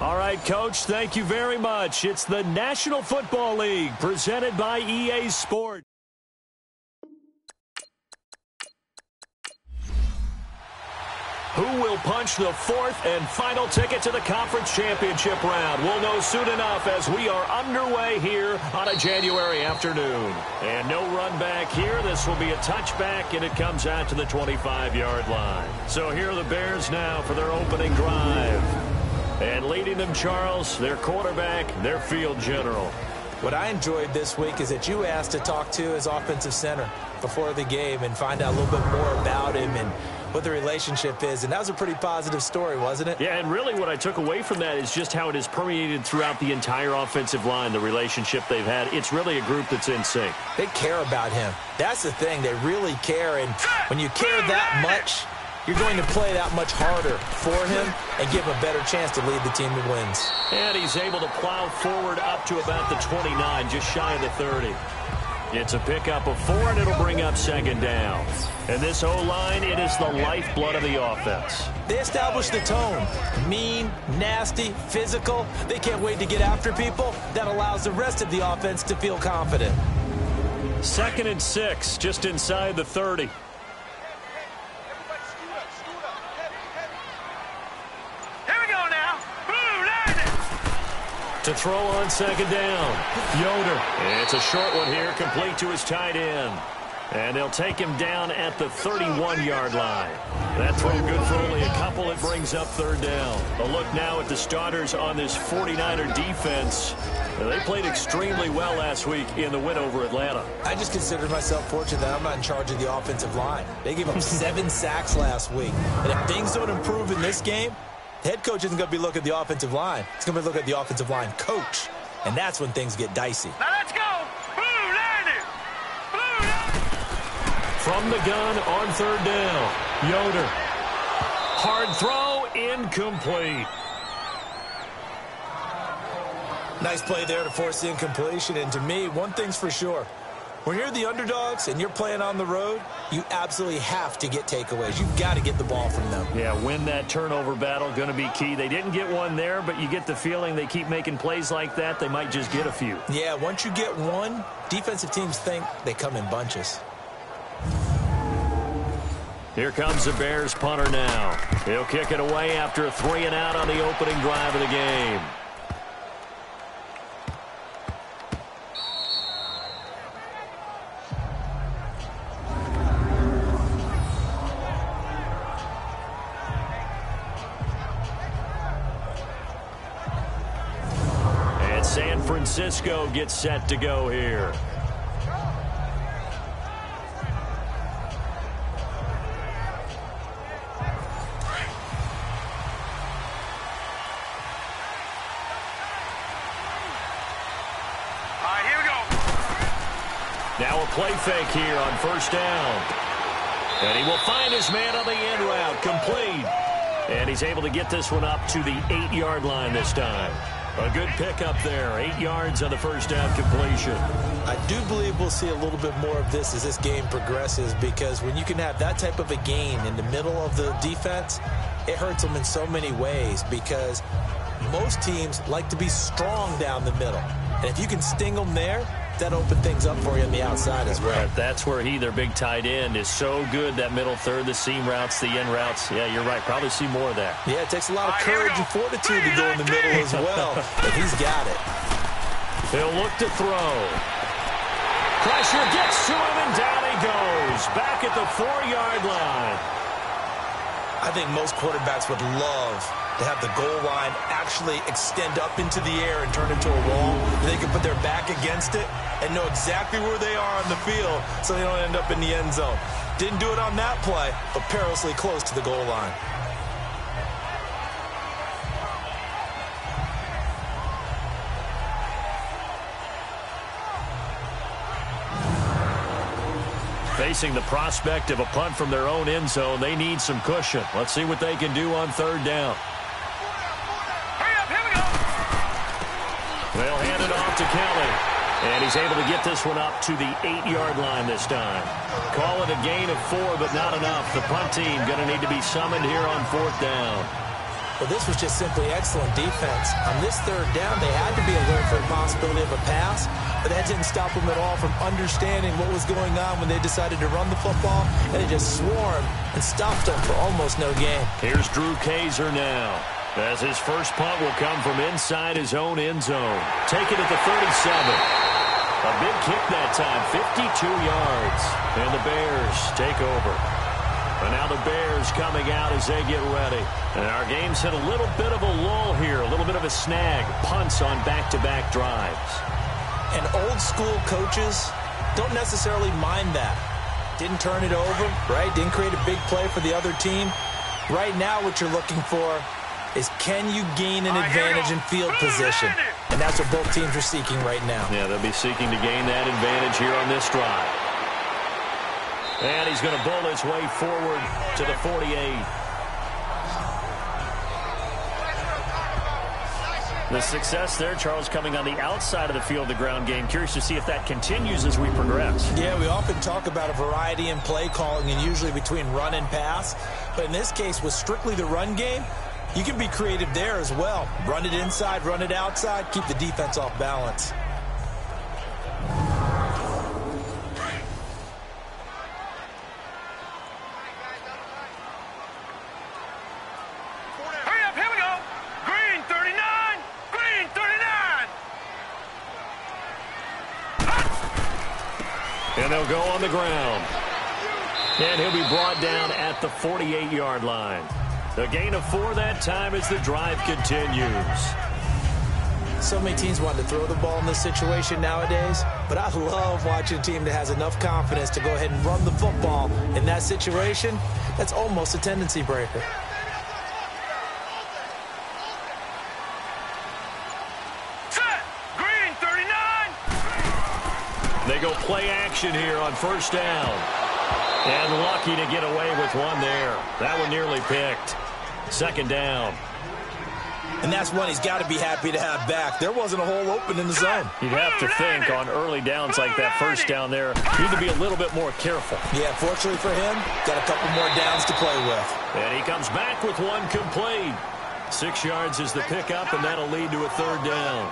All right, Coach, thank you very much. It's the National Football League presented by EA Sports. Who will punch the fourth and final ticket to the conference championship round? We'll know soon enough as we are underway here on a January afternoon. And no run back here. This will be a touchback, and it comes out to the 25-yard line. So here are the Bears now for their opening drive. And leading them, Charles, their quarterback, their field general. What I enjoyed this week is that you asked to talk to his offensive center before the game and find out a little bit more about him and what the relationship is. And that was a pretty positive story, wasn't it? Yeah, and really what I took away from that is just how it has permeated throughout the entire offensive line, the relationship they've had. It's really a group that's in sync. They care about him. That's the thing. They really care. And when you care that much, you're going to play that much harder for him and give him a better chance to lead the team to wins. And he's able to plow forward up to about the 29, just shy of the 30. It's a pickup of 4, and it'll bring up second down. And this O-line, it is the lifeblood of the offense. They establish the tone. Mean, nasty, physical. They can't wait to get after people. That allows the rest of the offense to feel confident. 2nd and 6, just inside the 30. To throw on second down. Yoder. It's a short one here, complete to his tight end. And they'll take him down at the 31-yard line. That throw good for only a couple. It brings up third down. A look now at the starters on this 49er defense. They played extremely well last week in the win over Atlanta. I just consider myself fortunate that I'm not in charge of the offensive line. They gave up 7 sacks last week. And if things don't improve in this game, the head coach isn't going to be looking at the offensive line. He's going to be looking at the offensive line coach. And that's when things get dicey. Now let's go. Blue landed. Blue landed. From the gun on third down. Yoder. Hard throw, incomplete. Nice play there to force the incompletion. And to me, one thing's for sure. When you're the underdogs and you're playing on the road, you absolutely have to get takeaways. You've got to get the ball from them. Yeah, win that turnover battle, going to be key. They didn't get one there, but you get the feeling they keep making plays like that, they might just get a few. Yeah, once you get one, defensive teams think they come in bunches. Here comes the Bears punter now. He'll kick it away after a 3-and-out on the opening drive of the game. San Francisco gets set to go here. All right, here we go. Now a play fake here on first down. And he will find his man on the end route, complete. And he's able to get this one up to the 8-yard line this time. A good pickup there, 8 yards on the first down completion. I do believe we'll see a little bit more of this as this game progresses, because when you can have that type of a gain in the middle of the defense, it hurts them in so many ways, because most teams like to be strong down the middle. And if you can sting them there, that opens things up for you on the outside as well. Right, that's where their big tight end, is so good, that middle third, the seam routes, the end routes. Yeah, you're right. Probably see more of that. Yeah, it takes a lot of courage and fortitude to go in the middle as well, but he's got it. He'll look to throw. Pressure gets to him, and down he goes. Back at the 4-yard line. I think most quarterbacks would love to have the goal line actually extend up into the air and turn into a wall. They can put their back against it and know exactly where they are on the field so they don't end up in the end zone. Didn't do it on that play, but perilously close to the goal line. Facing the prospect of a punt from their own end zone, they need some cushion. Let's see what they can do on third down. Hurry up, here we go. They'll hand it off to Kelly. And he's able to get this one up to the 8-yard line this time. Call it a gain of 4, but not enough. The punt team going to need to be summoned here on fourth down. Well, this was just simply excellent defense. On this third down, they had to be alert for the possibility of a pass, but that didn't stop them at all from understanding what was going on when they decided to run the football, and they just swarmed and stopped them for almost no gain. Here's Drew Kaiser now, as his first punt will come from inside his own end zone. Take it at the 37. A big kick that time, 52 yards, and the Bears take over. And now the Bears coming out as they get ready. And our game's hit a little bit of a lull here, a little bit of a snag. Punts on back-to-back drives. And old-school coaches don't necessarily mind that. Didn't turn it over, right? Didn't create a big play for the other team. Right now what you're looking for is, can you gain an advantage in field position? And that's what both teams are seeking right now. Yeah, they'll be seeking to gain that advantage here on this drive. And he's going to bowl his way forward to the 48. The success there, Charles, coming on the outside of the field, the ground game. Curious to see if that continues as we progress. Yeah, we often talk about a variety in play calling and usually between run and pass. But in this case, with strictly the run game, you can be creative there as well. Run it inside, run it outside, keep the defense off balance. Hurry up, here we go. Green 39, green 39. And they'll go on the ground. And he'll be brought down at the 48-yard line. A gain of 4 that time as the drive continues. So many teams want to throw the ball in this situation nowadays, but I love watching a team that has enough confidence to go ahead and run the football. In that situation, that's almost a tendency breaker. Set, green 39. They go play action here on first down. And lucky to get away with one there. That one nearly picked. Second down. And that's one he's got to be happy to have back. There wasn't a hole open in the zone. You'd have to think on early downs like that first down there, you need to be a little bit more careful. Yeah, fortunately for him, got a couple more downs to play with. And he comes back with one complete. 6 yards is the pickup, and that'll lead to a third down.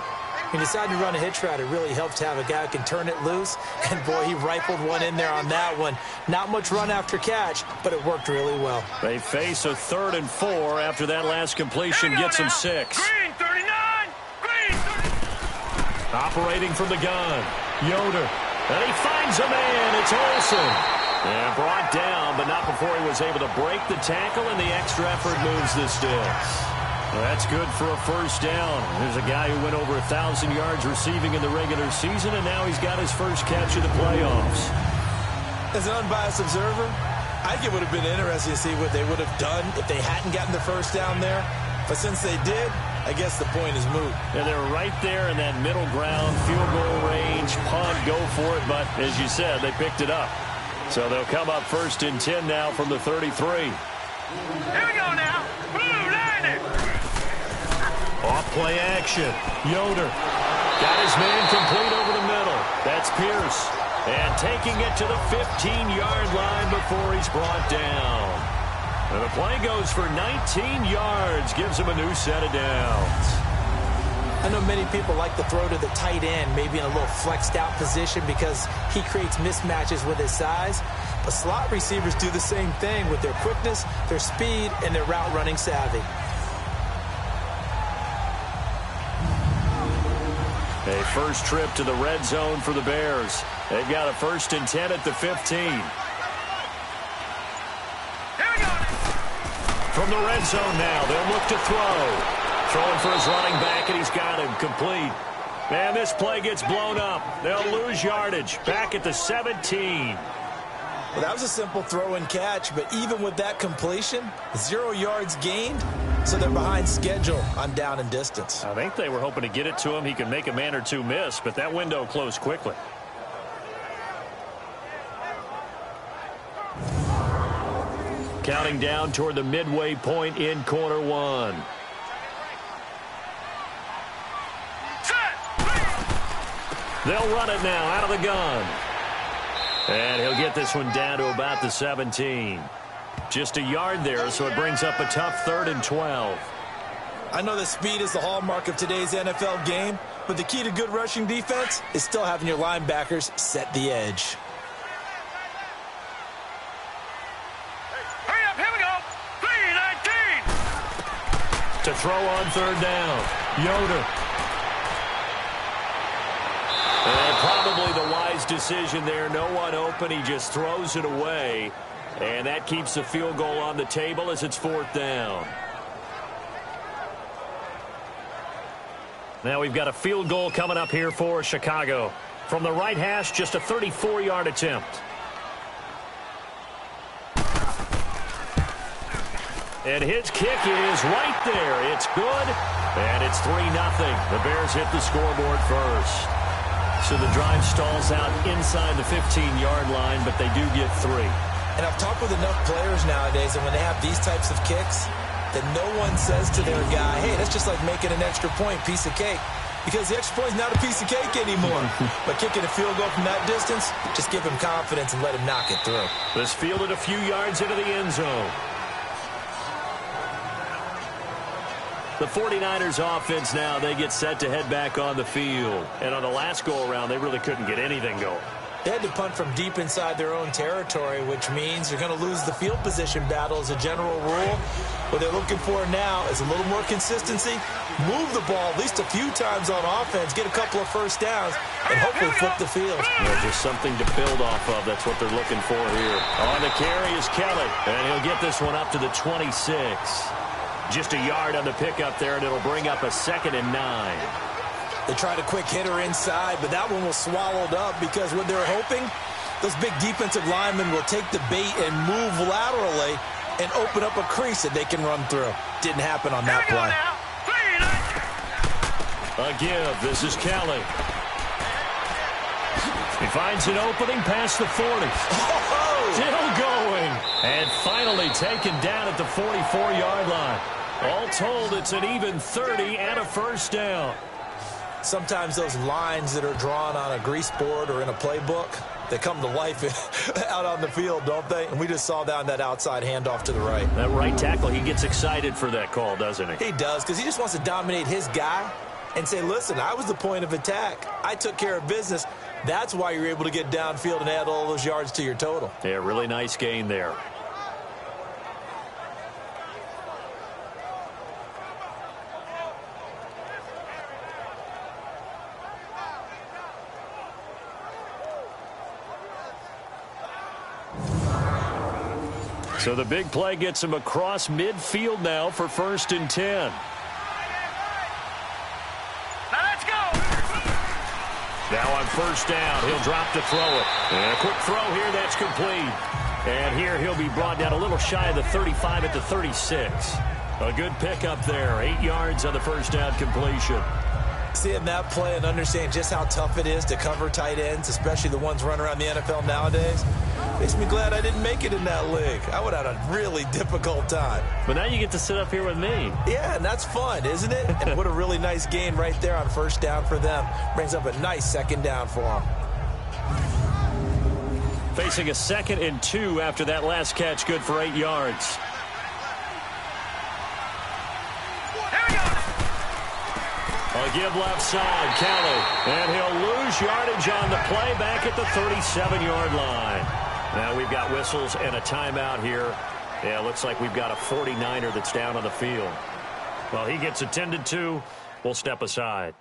He decided to run a hitch route. It really helped to have a guy who can turn it loose. And, boy, he rifled one in there on that one. Not much run after catch, but it worked really well. They face a 3rd and 4 after that last completion gets him 6. Green 39, green 39. Operating from the gun, Yoder. And he finds a man. It's Olsen. And brought down, but not before he was able to break the tackle, and the extra effort moves the sticks. Well, that's good for a first down. There's a guy who went over 1,000 yards receiving in the regular season, and now he's got his first catch of the playoffs. As an unbiased observer, I think it would have been interesting to see what they would have done if they hadn't gotten the first down there. But since they did, I guess the point is moot. And they were right there in that middle ground, field goal range, punt, go for it. But as you said, they picked it up. So they'll come up 1st and 10 now from the 33. Here we go now. Blue 90. Off play action. Yoder got his man complete over the middle. That's Pierce. And taking it to the 15-yard line before he's brought down. And the play goes for 19 yards. Gives him a new set of downs. I know many people like to throw to the tight end, maybe in a little flexed out position because he creates mismatches with his size. But slot receivers do the same thing with their quickness, their speed, and their route running savvy. A first trip to the red zone for the Bears. They've got a 1st and 10 at the 15. From the red zone now, they'll look to throw. Throwing for his running back, and he's got him complete. Man, this play gets blown up. They'll lose yardage. Back at the 17. Well, that was a simple throw and catch, but even with that completion, 0 yards gained, so they're behind schedule on down and distance. I think they were hoping to get it to him. He could make a man or two miss, but that window closed quickly. Counting down toward the midway point in quarter one. They'll run it now out of the gun. And he'll get this one down to about the 17. Just a yard there, so it brings up a tough 3rd and 12. I know that speed is the hallmark of today's NFL game, but the key to good rushing defense is still having your linebackers set the edge. Hurry up, here we go. 3-19. To throw on third down, Yoder. And probably the wise decision there. No one open. He just throws it away. And that keeps the field goal on the table as it's fourth down. Now we've got a field goal coming up here for Chicago. From the right hash, just a 34-yard attempt. And his kick is right there. It's good. And it's 3-0. The Bears hit the scoreboard first. So the drive stalls out inside the 15-yard line, but they do get 3. And I've talked with enough players nowadays, and when they have these types of kicks, that no one says to their guy, hey, that's just like making an extra point, piece of cake. Because the extra point is not a piece of cake anymore. But kicking a field goal from that distance, just give him confidence and let him knock it through. This fielded a few yards into the end zone. The 49ers offense now, they get set to head back on the field. And on the last go-around, they really couldn't get anything going. They had to punt from deep inside their own territory, which means they're going to lose the field position battle as a general rule. What they're looking for now is a little more consistency, move the ball at least a few times on offense, get a couple of first downs, and hopefully flip the field. Just something to build off of. That's what they're looking for here. On the carry is Kelly, and he'll get this one up to the 26. Just a yard on the pickup there, and it'll bring up a 2nd and 9. They tried a quick hitter inside, but that one was swallowed up because what they're hoping, those big defensive linemen will take the bait and move laterally and open up a crease that they can run through. Didn't happen on that play. A give. This is Kelly. He finds an opening past the 40. Still going. And finally taken down at the 44-yard line. All told, it's an even 30 and a first down. Sometimes those lines that are drawn on a grease board or in a playbook, they come to life out on the field, don't they? And we just saw that on that outside handoff to the right. That right tackle, he gets excited for that call, doesn't he? He does, because he just wants to dominate his guy and say, listen, I was the point of attack. I took care of business. That's why you're able to get downfield and add all those yards to your total. Yeah, really nice gain there. So the big play gets him across midfield now for 1st and 10. Now let's go. Now on 1st down, he'll drop to throw it. And a quick throw here, that's complete. And here he'll be brought down a little shy of the 35 at the 36. A good pickup there, 8 yards on the 1st down completion. Seeing that play and understand just how tough it is to cover tight ends, especially the ones running around the NFL nowadays, makes me glad I didn't make it in that league. I would have had a really difficult time. But now you get to sit up here with me. Yeah, and that's fun, isn't it? And what a really nice gain right there on 1st down for them. Brings up a nice 2nd down for them. Facing a 2nd and 2 after that last catch, good for 8 yards. A give left side, Kelly. And he'll lose yardage on the play back at the 37-yard line. Now we've got whistles and a timeout here. Yeah, looks like we've got a 49er that's down on the field. Well, he gets attended to. We'll step aside.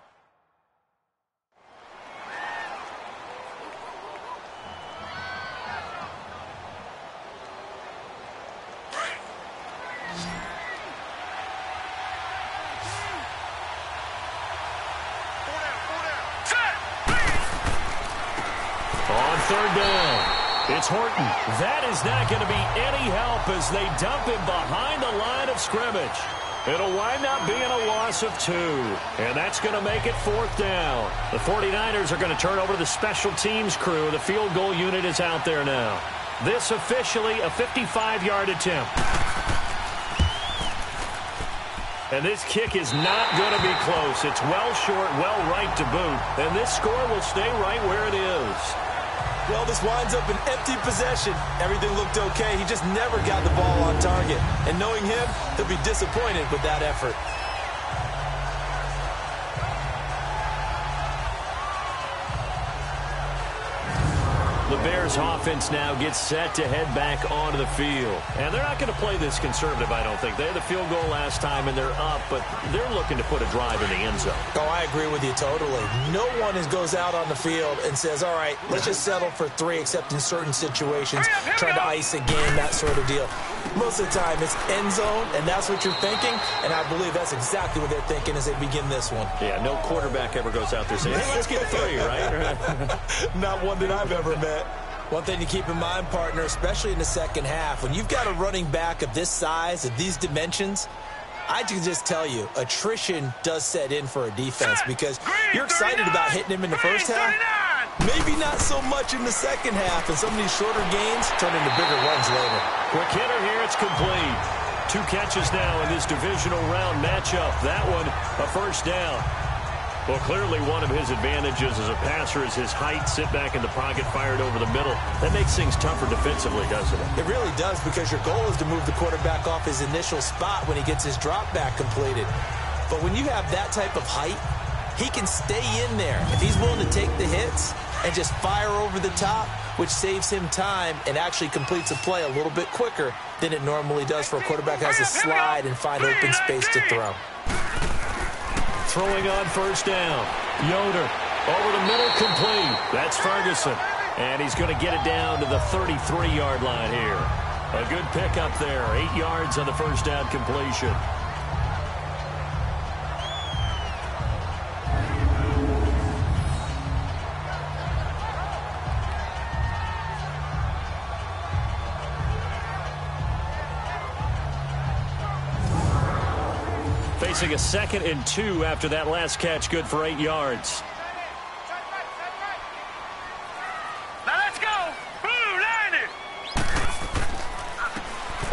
On 3rd down, it's Horton. That is not going to be any help as they dump him behind the line of scrimmage. It'll wind up being a loss of 2, and that's going to make it 4th down. The 49ers are going to turn over to the special teams crew. The field goal unit is out there now. This officially a 55-yard attempt. And this kick is not going to be close. It's well short, well right to boot. And this score will stay right where it is. Well, this winds up an empty possession. Everything looked okay. He just never got the ball on target. And knowing him, he'll be disappointed with that effort. The Bears offense now gets set to head back onto the field. And they're not going to play this conservative, I don't think. They had the field goal last time, and they're up, but they're looking to put a drive in the end zone. Oh, I agree with you totally. No one goes out on the field and says, all right, let's just settle for 3, except in certain situations, trying to ice a game, that sort of deal. Most of the time, it's end zone, and that's what you're thinking, and I believe that's exactly what they're thinking as they begin this one. Yeah, no quarterback ever goes out there saying, hey, let's get 3, right? Not one that I've ever met. One thing to keep in mind, partner, especially in the second half, when you've got a running back of this size, of these dimensions, I can just tell you, attrition does set in for a defense because you're excited about hitting him in the first half. Maybe not so much in the second half, and some of these shorter gains turn into bigger runs later. Quick hitter here, it's complete. 2 catches now in this divisional round matchup. That one, a first down. Well, clearly one of his advantages as a passer is his height. Sit back in the pocket, fired over the middle. That makes things tougher defensively, doesn't it? It really does, because your goal is to move the quarterback off his initial spot when he gets his drop back completed. But when you have that type of height, he can stay in there. If he's willing to take the hits and just fire over the top, which saves him time and actually completes a play a little bit quicker than it normally does for a quarterback who has to slide and find open space to throw. Throwing on first down. Yoder over the middle, complete. That's Ferguson. And he's going to get it down to the 33-yard line here. A good pickup there. 8 yards on the first down completion. Facing a 2nd and 2 after that last catch, good for 8 yards. Now let's go. Blue line it.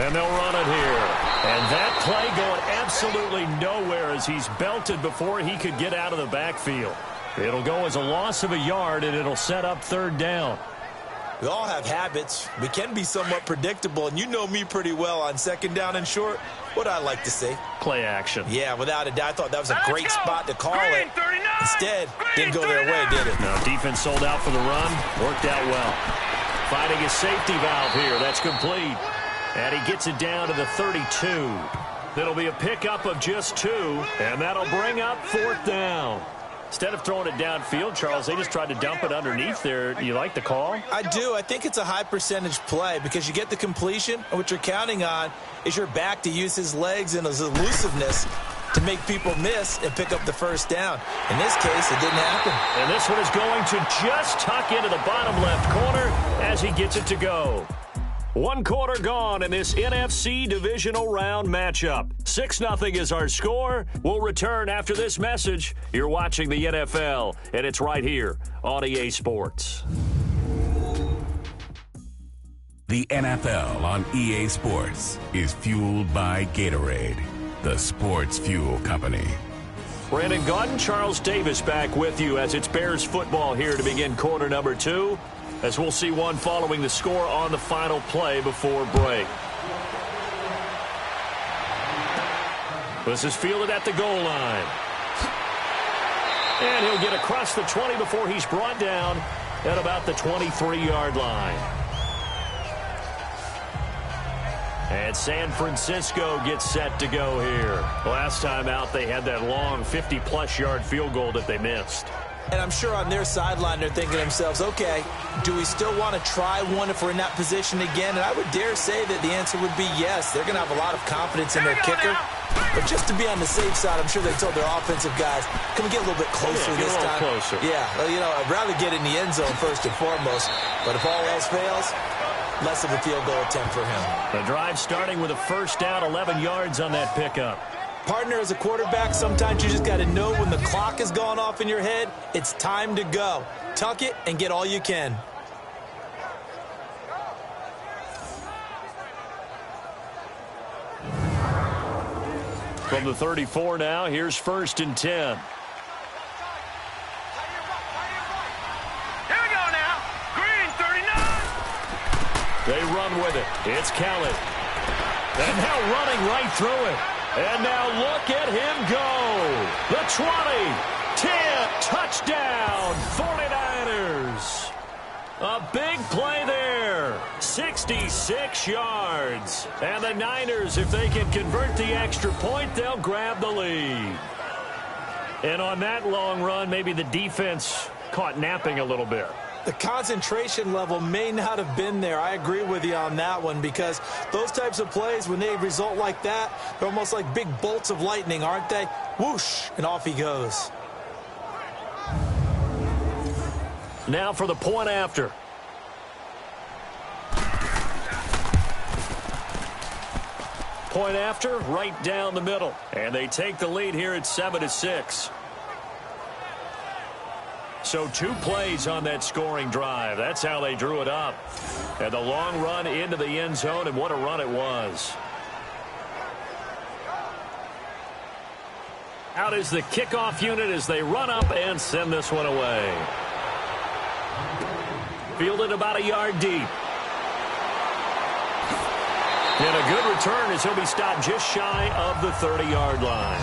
And they'll run it here. And that play going absolutely nowhere as he's belted before he could get out of the backfield. It'll go as a loss of a yard, and it'll set up 3rd down. We all have habits. We can be somewhat predictable, and you know me pretty well on 2nd down and short. What I like to say? Play action. Yeah, without a doubt. I thought that was a great spot to call it. Instead, didn't go their way, did it? No, defense sold out for the run. Worked out well. Finding a safety valve here. That's complete. And he gets it down to the 32. That'll be a pickup of just 2, and that'll bring up 4th down. Instead of throwing it downfield, Charles, they just tried to dump it underneath there. You like the call? I do. I think it's a high percentage play because you get the completion, and what you're counting on is your back to use his legs and his elusiveness to make people miss and pick up the first down. In this case, it didn't happen. And this one is going to just tuck into the bottom left corner as he gets it to go. 1 quarter gone in this NFC divisional round matchup. 6-0 is our score. We'll return after this message. You're watching the NFL, and it's right here on EA Sports. The NFL on EA Sports is fueled by Gatorade, the sports fuel company. Brandon Gaudin, Charles Davis back with you as it's Bears football here to begin quarter number 2. As we'll see one following the score on the final play before break. This is fielded at the goal line. And he'll get across the 20 before he's brought down at about the 23-yard line. And San Francisco gets set to go here. Last time out, they had that long 50-plus yard field goal that they missed. And I'm sure on their sideline they're thinking to themselves, okay, do we still want to try one if we're in that position again? And I would dare say that the answer would be yes. They're going to have a lot of confidence in their kicker. But just to be on the safe side, I'm sure they told their offensive guys, can we get a little bit closer this time? Closer. Yeah, well, you know, I'd rather get in the end zone first and foremost. But if all else fails, less of a field goal attempt for him. The drive starting with a first down, 11 yards on that pickup. Partner, as a quarterback, sometimes you just got to know when the clock has gone off in your head, it's time to go. Tuck it and get all you can. From the 34 now, here's 1st and 10. Here we go now. Green 39. They run with it. It's Kelly. And now running right through it. And now look at him go. The 20, 10, touchdown, 49ers. A big play there. 66 yards. And the Niners, if they can convert the extra point, they'll grab the lead. And on that long run, maybe the defense caught napping a little bit. The concentration level may not have been there. I agree with you on that one, because those types of plays, when they result like that, they're almost like big bolts of lightning, aren't they? Whoosh, and off he goes. Now for the point after. Point after, right down the middle. And they take the lead here at 7-6. So 2 plays on that scoring drive. That's how they drew it up. And the long run into the end zone, and what a run it was. Out is the kickoff unit as they run up and send this one away. Fielded about a yard deep. And a good return as he'll be stopped just shy of the 30-yard line.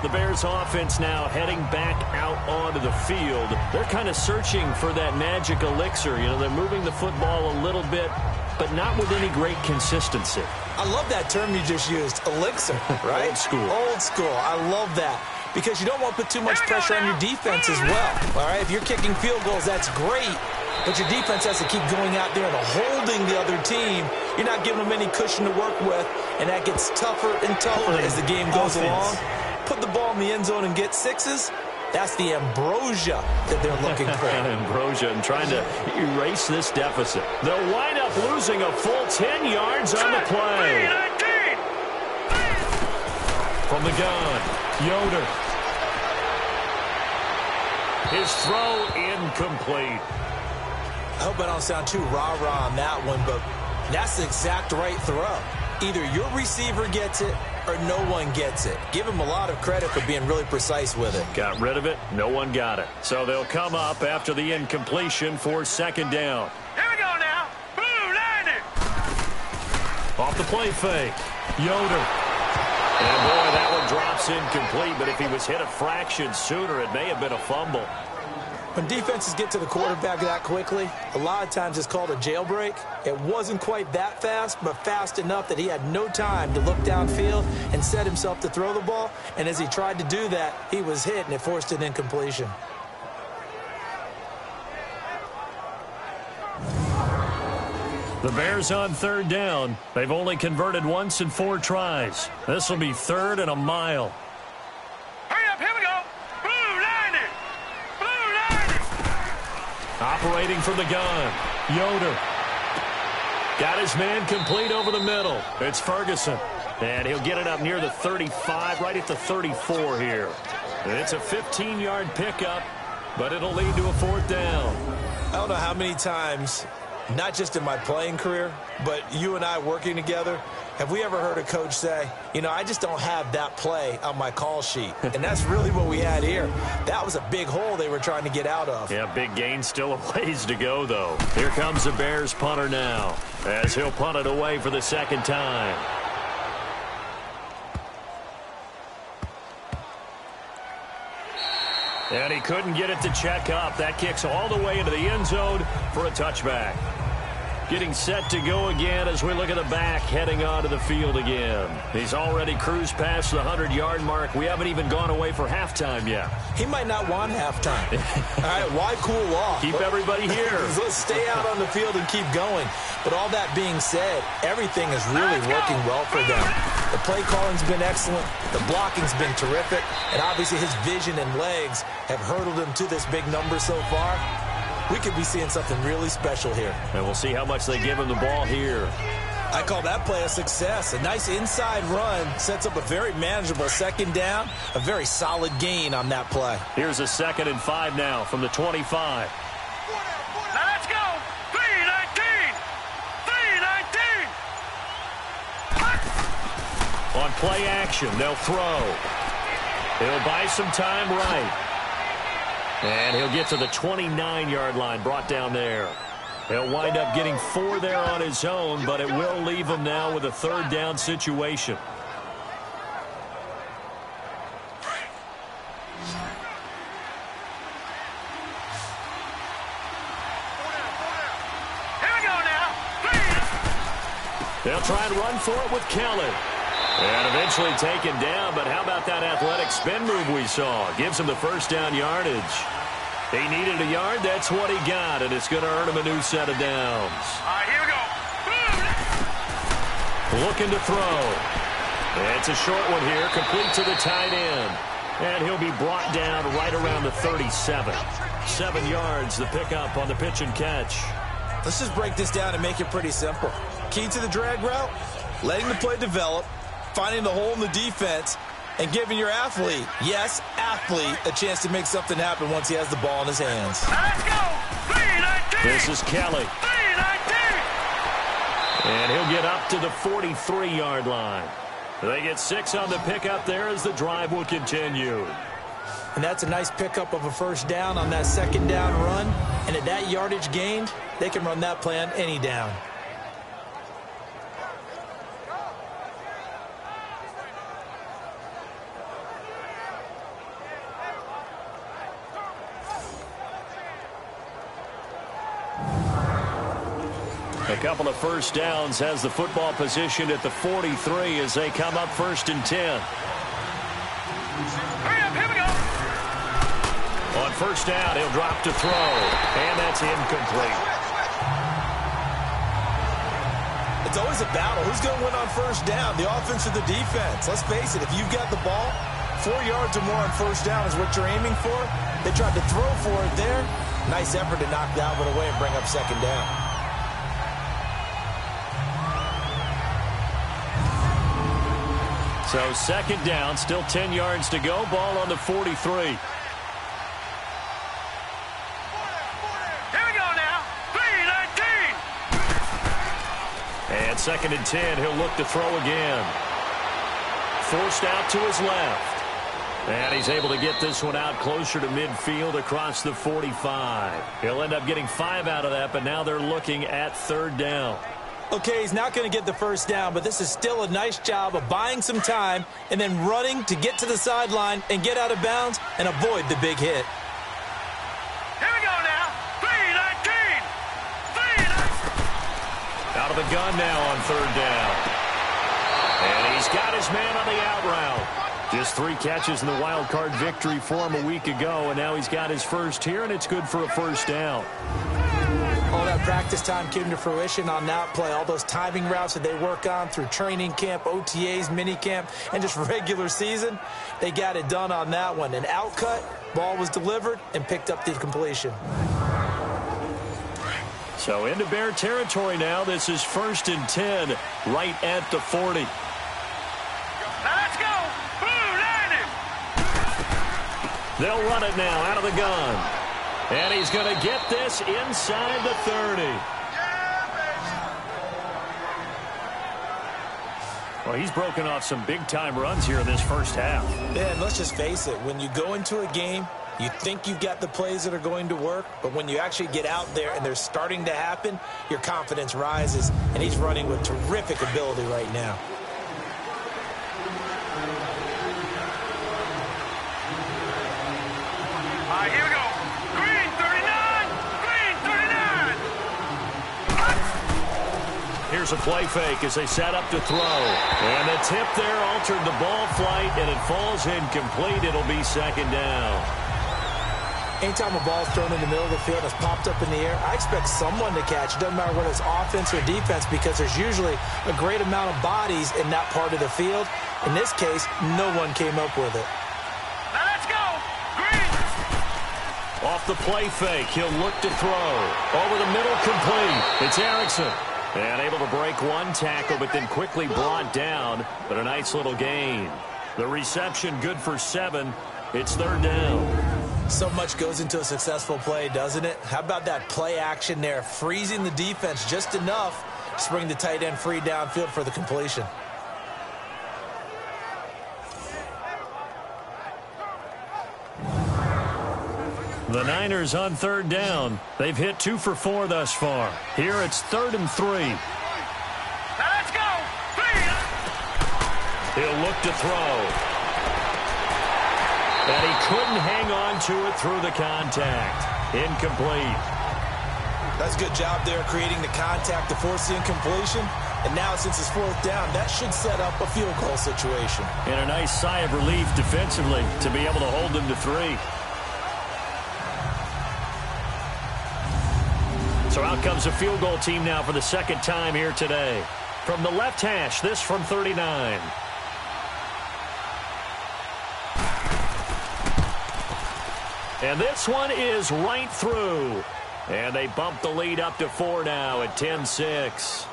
The Bears offense now heading back out onto the field. They're kind of searching for that magic elixir. You know, they're moving the football a little bit, but not with any great consistency. I love that term you just used, elixir, right? Old school. Old school. I love that. Because you don't want to put too much pressure on your defense as well. All right, if you're kicking field goals, that's great. But your defense has to keep going out there and holding the other team. You're not giving them any cushion to work with, and that gets tougher and tougher as the game goes along. Put the ball in the end zone and get 6s. That's the ambrosia that they're looking for. Ambrosia, and trying to erase this deficit. They'll wind up losing a full 10 yards on the play. From the gun, Yoder. His throw incomplete. I hope I don't sound too rah-rah on that one, but that's the exact right throw. Either your receiver gets it or no one gets it. Give him a lot of credit for being really precise with it. Got rid of it. No one got it. So they'll come up after the incompletion for 2nd down. Here we go now. Blue Niners. Off the play fake. Yoder. And boy, that one drops incomplete, but if he was hit a fraction sooner, it may have been a fumble. When defenses get to the quarterback that quickly, a lot of times it's called a jailbreak. It wasn't quite that fast, but fast enough that he had no time to look downfield and set himself to throw the ball. And as he tried to do that, he was hit, and it forced an incompletion. The Bears on 3rd down. They've only converted once in 4 tries. This will be 3rd and a mile. Hurry up, here we go. Blue Niners. Blue Niners. Operating from the gun. Yoder. Got his man complete over the middle. It's Ferguson. And he'll get it up near the 35, right at the 34 here. And it's a 15-yard pickup, but it'll lead to a 4th down. I don't know how many times, not just in my playing career, but you and I working together, have we ever heard a coach say, you know, I just don't have that play on my call sheet. And that's really what we had here. That was a big hole they were trying to get out of. Yeah, big gain, still a ways to go, though. Here comes the Bears punter now, as he'll punt it away for the 2nd time. And he couldn't get it to check up. That kicks all the way into the end zone for a touchback. Getting set to go again as we look at the back, heading onto the field again. He's already cruised past the 100-yard mark. We haven't even gone away for halftime yet. He might not want halftime. All right, why cool off? Keep everybody here. Let's stay out on the field and keep going. But all that being said, everything is really working well for them. The play calling's been excellent. The blocking's been terrific. And obviously his vision and legs have hurdled him to this big number so far. We could be seeing something really special here. And we'll see how much they give him the ball here. I call that play a success. A nice inside run sets up a very manageable 2nd down. A very solid gain on that play. Here's a 2nd and 5 now from the 25. Now let's go. 319. 319. On play action, they'll throw. He'll buy some time right. And he'll get to the 29-yard line, brought down there. He'll wind up getting 4 there on his own, but it will leave him now with a 3rd down situation. They'll try and run for it with Kelly. And eventually taken down, but how about that athletic spin move we saw? Gives him the first down yardage. He needed a yard. That's what he got, and it's going to earn him a new set of downs. All right, here we go. Looking to throw. It's a short one here, complete to the tight end. And he'll be brought down right around the 37. 7 yards, the pickup on the pitch and catch. Let's just break this down and make it pretty simple. Key to the drag route, letting the play develop, finding the hole in the defense, and giving your athlete, yes, athlete, a chance to make something happen once he has the ball in his hands. Let's go. 3-19. This is Kelly. 3-19. And he'll get up to the 43-yard line. They get 6 on the pickup there as the drive will continue. And that's a nice pickup of a first down on that second down run. And at that yardage gained, they can run that play on any down. A couple of first downs has the football positioned at the 43 as they come up 1st and 10. Hurry up, here we go. On first down, he'll drop to throw, and that's incomplete. It's always a battle. Who's going to win on first down, the offense or the defense? Let's face it, if you've got the ball, 4 yards or more on first down is what you're aiming for. They tried to throw for it there. Nice effort to knock that one away and bring up second down. So second down, still 10 yards to go. Ball on the 43. Here we go now. 3-19. And 2nd and 10, he'll look to throw again. Forced out to his left. And he's able to get this one out closer to midfield across the 45. He'll end up getting 5 out of that, but now they're looking at 3rd down. Okay, he's not going to get the first down, but this is still a nice job of buying some time and then running to get to the sideline and get out of bounds and avoid the big hit. Here we go now. 3-19. 3-19. Out of the gun now on 3rd down. And he's got his man on the out route. Just 3 catches in the wild card victory for him a week ago, and now he's got his first here, and it's good for a first down. All that practice time came to fruition on that play. All those timing routes that they work on through training camp, OTAs, mini camp, and just regular season, they got it done on that one. An outcut, ball was delivered, and picked up the completion. So into Bear territory now. This is 1st and 10, right at the 40. Now let's go. Blue 90. They'll run it now out of the gun. And he's going to get this inside the 30. Well, he's broken off some big-time runs here in this first half. Yeah, and let's just face it. When you go into a game, you think you've got the plays that are going to work, but when you actually get out there and they're starting to happen, your confidence rises, and he's running with terrific ability right now. All right, here we go. Green 39. Green 39. Here's a play fake as they set up to throw. And the tip there altered the ball flight, and it falls incomplete. It'll be 2nd down. Anytime a ball's thrown in the middle of the field and it's popped up in the air, I expect someone to catch. It doesn't matter whether it's offense or defense, because there's usually a great amount of bodies in that part of the field. In this case, no one came up with it. Now let's go. Green. Off the play fake, he'll look to throw. Over the middle, complete. It's Erickson. And able to break one tackle, but then quickly brought down. But a nice little gain. The reception good for 7. It's 3rd down. So much goes into a successful play, doesn't it? How about that play action there, freezing the defense just enough to bring the tight end free downfield for the completion. The Niners on 3rd down. They've hit 2 for 4 thus far. Here it's 3rd and 3. Now let's go. 3. He'll look to throw. And he couldn't hang on to it through the contact. Incomplete. That's a good job there creating the contact to force the incompletion. And now, since it's 4th down, that should set up a field goal situation. And a nice sigh of relief defensively to be able to hold them to 3. So out comes a field goal team now for the second time here today. From the left hash, this from 39. And this one is right through. And they bump the lead up to 4 now at 10-6.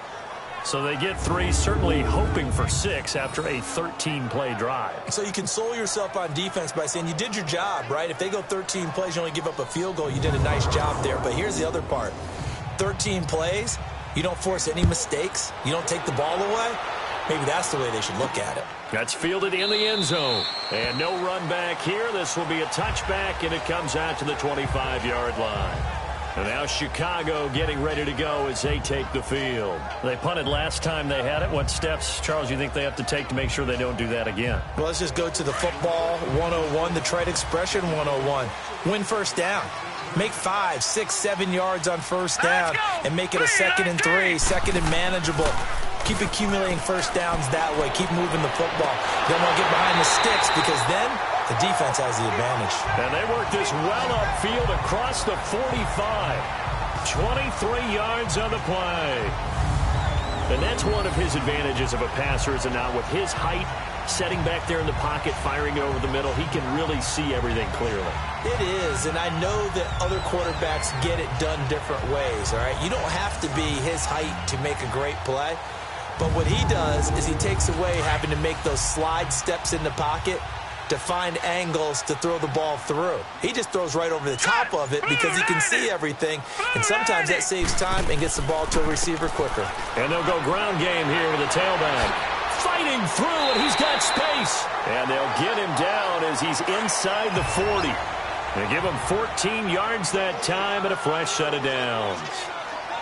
So they get 3, certainly hoping for 6 after a 13-play drive. So you console yourself on defense by saying you did your job, right? If they go 13 plays, you only give up a field goal, you did a nice job there. But here's the other part. 13 plays, you don't force any mistakes, you don't take the ball away. Maybe that's the way they should look at it. That's fielded in the end zone. And no run back here. This will be a touchback, and it comes out to the 25-yard line. And now Chicago getting ready to go as they take the field. They punted last time they had it. What steps, Charles, you think they have to take to make sure they don't do that again? Well, let's just go to the football 101, the trite expression 101. Win first down. Make 5, 6, 7 yards on first down and make it a 2nd and 3, 2nd and manageable. Keep accumulating first downs that way. Keep moving the football. Then we'll get behind the sticks because then the defense has the advantage. And they work this well upfield across the 45. 23 yards on the play. And that's one of his advantages of a passer, is not with his height, setting back there in the pocket, firing it over the middle. He can really see everything clearly. It is, and I know that other quarterbacks get it done different ways, all right? You don't have to be his height to make a great play. But what he does is he takes away having to make those slide steps in the pocket to find angles to throw the ball through. He just throws right over the top of it because he can see everything, and sometimes that saves time and gets the ball to a receiver quicker. And they'll go ground game here with a tailback. Fighting through, and he's got space. And they'll get him down as he's inside the 40. They give him 14 yards that time and a fresh set of downs.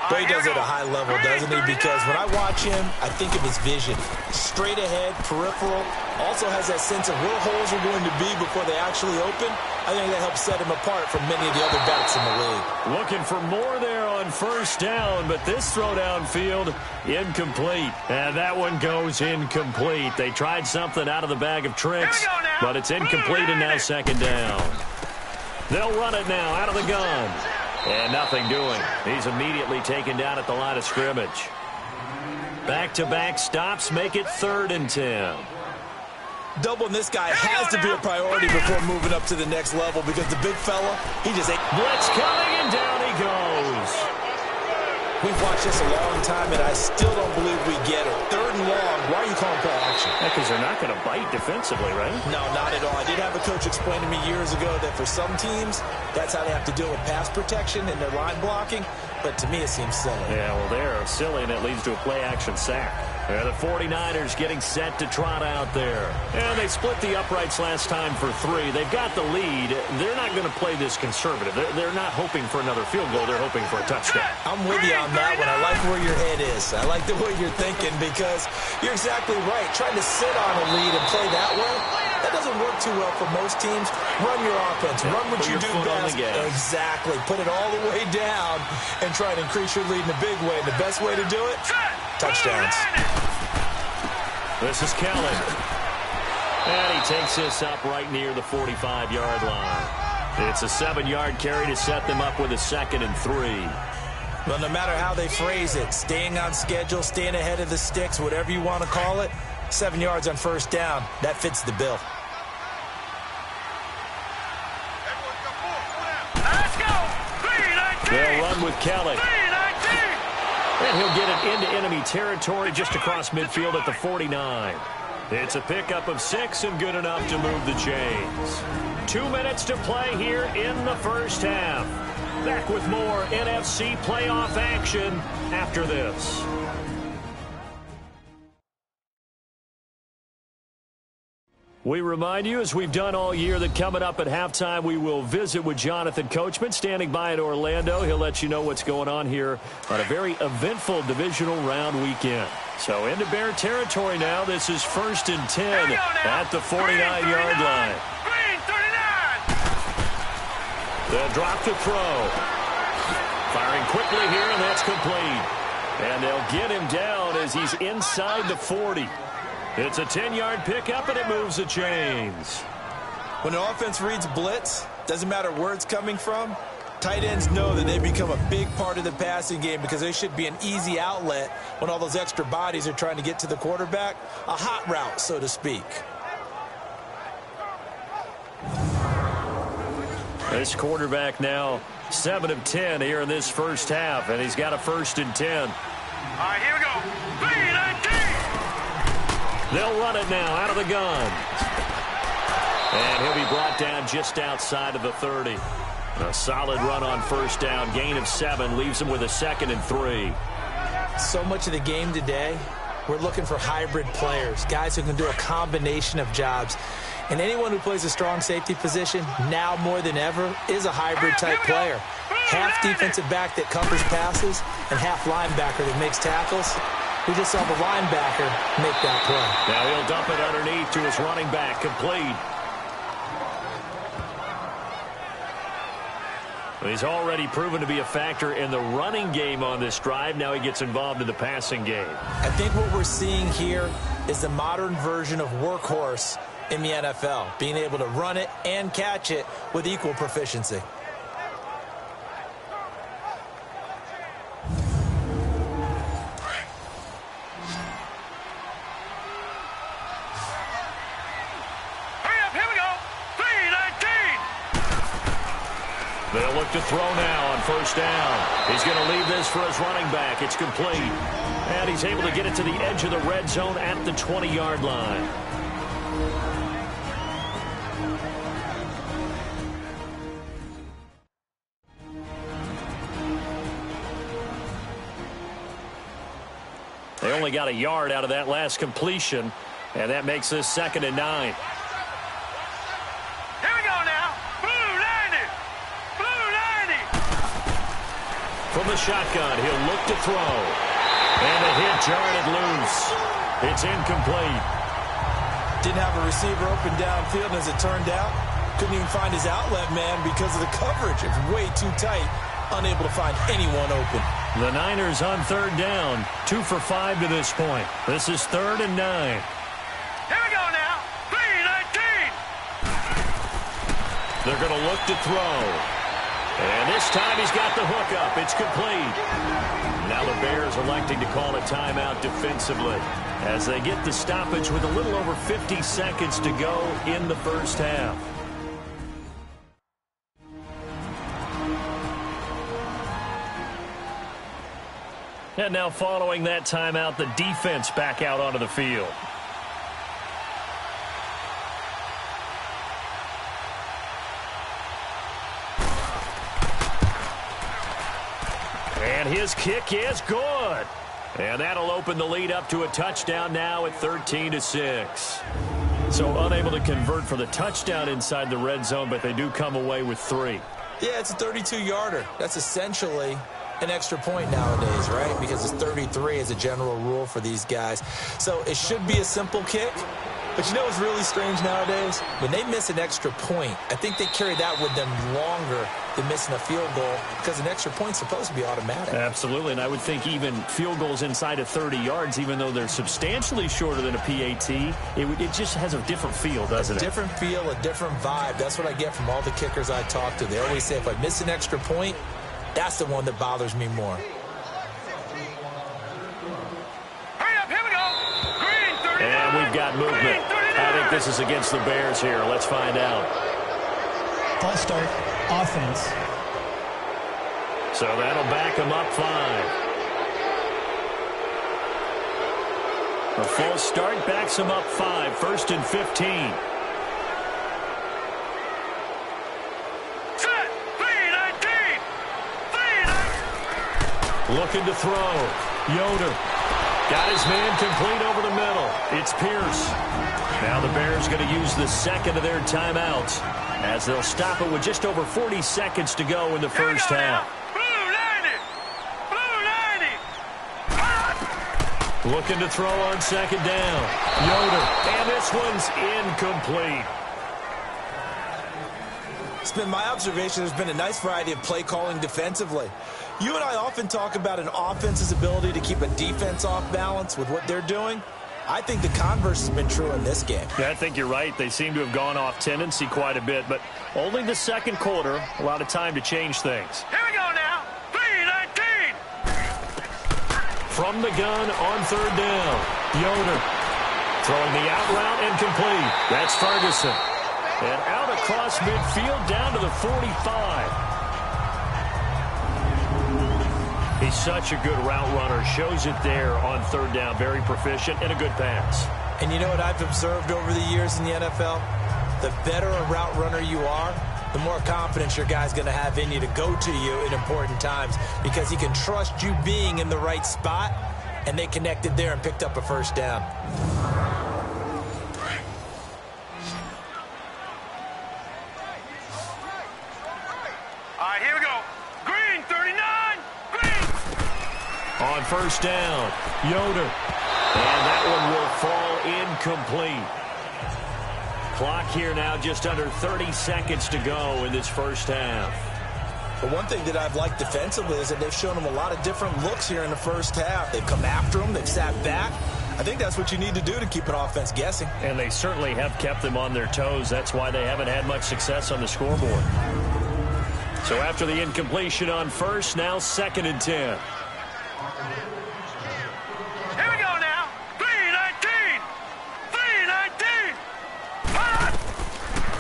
But he does it at a high level, doesn't he? Because when I watch him, I think of his vision. Straight ahead, peripheral. Also has that sense of where holes are going to be before they actually open. I think that helps set him apart from many of the other backs in the league. Looking for more there on first down, but this throw downfield, incomplete. And that one goes incomplete. They tried something out of the bag of tricks, but it's incomplete and now 2nd down. They'll run it now out of the gun. And nothing doing. He's immediately taken down at the line of scrimmage. Back-to-back stops make it 3rd and 10. Doubling this guy has to be a priority before moving up to the next level because the big fella, he just ain't. Blitz coming, and down he goes. We've watched this a long time, and I still don't believe we get it. 3rd and long. Why are you calling play action? Because they're not going to bite defensively, right? No, not at all. I did have a coach explain to me years ago that for some teams, that's how they have to deal with pass protection and their line blocking. But to me, it seems silly. Yeah, well, they're silly, and it leads to a play-action sack. The 49ers getting set to trot out there. And they split the uprights last time for 3. They've got the lead. They're not going to play this conservative. They're not hoping for another field goal. They're hoping for a touchdown. I'm with you on that one. I like where your head is. I like the way you're thinking because you're exactly right. Trying to sit on a lead and play that way, that doesn't work too well for most teams. Run your offense. Run what you do best. Exactly. Put it all the way down and try to increase your lead in a big way. And the best way to do it, touchdowns. This is Kelly. And he takes this up right near the 45-yard line. It's a 7-yard carry to set them up with a 2nd and 3. Well, no matter how they phrase it, staying on schedule, staying ahead of the sticks, whatever you want to call it, 7 yards on first down, that fits the bill. Let's go. They'll run with Kelly. And he'll get it into enemy territory just across midfield at the 49. It's a pickup of 6 and good enough to move the chains. 2 minutes to play here in the first half. Back with more NFC playoff action after this. We remind you, as we've done all year, that coming up at halftime, we will visit with Jonathan Coachman, standing by in Orlando. He'll let you know what's going on here on a very eventful divisional round weekend. So into Bear territory now. This is 1st and 10 at the 49-yard line. Green 39. They'll drop to throw. Firing quickly here, and that's complete. And they'll get him down down as he's inside the 40. It's a 10-yard pickup, and it moves the chains. When the offense reads blitz, doesn't matter where it's coming from, tight ends know that they become a big part of the passing game because they should be an easy outlet when all those extra bodies are trying to get to the quarterback. A hot route, so to speak. This quarterback now 7 of 10 here in this first half, and he's got a 1st and 10. All right, here we go. 3-19. They'll run it now out of the gun. And he'll be brought down just outside of the 30. A solid run on 1st down. Gain of 7 leaves him with a 2nd and 3. So much of the game today, we're looking for hybrid players, guys who can do a combination of jobs. And anyone who plays a strong safety position, now more than ever, is a hybrid-type player. Half defensive back that covers passes and half linebacker that makes tackles. We just saw the linebacker make that play. Now he'll dump it underneath to his running back, complete. He's already proven to be a factor in the running game on this drive. Now he gets involved in the passing game. I think what we're seeing here is the modern version of workhorse in the NFL, being able to run it and catch it with equal proficiency. They'll look to throw now on 1st down. He's going to leave this for his running back. It's complete. And he's able to get it to the edge of the red zone at the 20-yard line. They only got a yard out of that last completion, and that makes this 2nd and 9. From the shotgun, he'll look to throw. And the hit jarred it loose. It's incomplete. Didn't have a receiver open downfield, and as it turned out, couldn't even find his outlet man because of the coverage. It's way too tight, unable to find anyone open. The Niners on 3rd down, 2 for 5 to this point. This is 3rd and 9. Here we go now, 3-19. They're going to look to throw. And this time he's got the hook up. It's complete. Now the Bears electing to call a timeout defensively as they get the stoppage with a little over 50 seconds to go in the first half. And now following that timeout, the defense back out onto the field. And his kick is good. And that'll open the lead up to a touchdown now at 13-6. So unable to convert for the touchdown inside the red zone, but they do come away with 3. Yeah, it's a 32-yarder. That's essentially an extra point nowadays, right? Because it's 33 as a general rule for these guys. So it should be a simple kick. But you know what's really strange nowadays? When they miss an extra point, I think they carry that with them longer than missing a field goal because an extra point's supposed to be automatic. Absolutely, and I would think even field goals inside of 30 yards, even though they're substantially shorter than a PAT, it just has a different feel, doesn't it? A different feel, a different vibe. That's what I get from all the kickers I talk to. They always say if I miss an extra point, that's the one that bothers me more. And we've got movement. I think this is against the Bears here. Let's find out. False start, offense. So that'll back them up 5. A false start backs them up 5. 1st and 15. Set. 3-19. Looking to throw. Yoder. Got his man complete over the middle. It's Pierce. Now the Bears going to use the second of their timeouts as they'll stop it with just over 40 seconds to go in the first half. Blue 90. Looking to throw on 2nd down. Yoder. And this one's incomplete. It's been my observation there's been a nice variety of play calling defensively. You and I often talk about an offense's ability to keep a defense off balance with what they're doing. I think the converse has been true in this game. Yeah, I think you're right. They seem to have gone off tendency quite a bit, but only the second quarter, a lot of time to change things. Here we go now. 3-19. From the gun on third down, Yoder throwing the out route and complete. That's Ferguson. And out across midfield down to the 45. He's such a good route runner. Shows it there on third down. Very proficient and a good pass. And you know what I've observed over the years in the NFL? The better a route runner you are, the more confidence your guy's going to have in you to go to you in important times because he can trust you being in the right spot, and they connected there and picked up a first down. All right, here we go. Green, 39. On first down, Yoder. And that one will fall incomplete. Clock here now just under 30 seconds to go in this first half. But one thing that I've liked defensively is that they've shown them a lot of different looks here in the first half. They've come after them. They've sat back. I think that's what you need to do to keep an offense guessing. And they certainly have kept them on their toes. That's why they haven't had much success on the scoreboard. So after the incompletion on first, now 2nd and 10. Here we go now. 3-19. 3-19.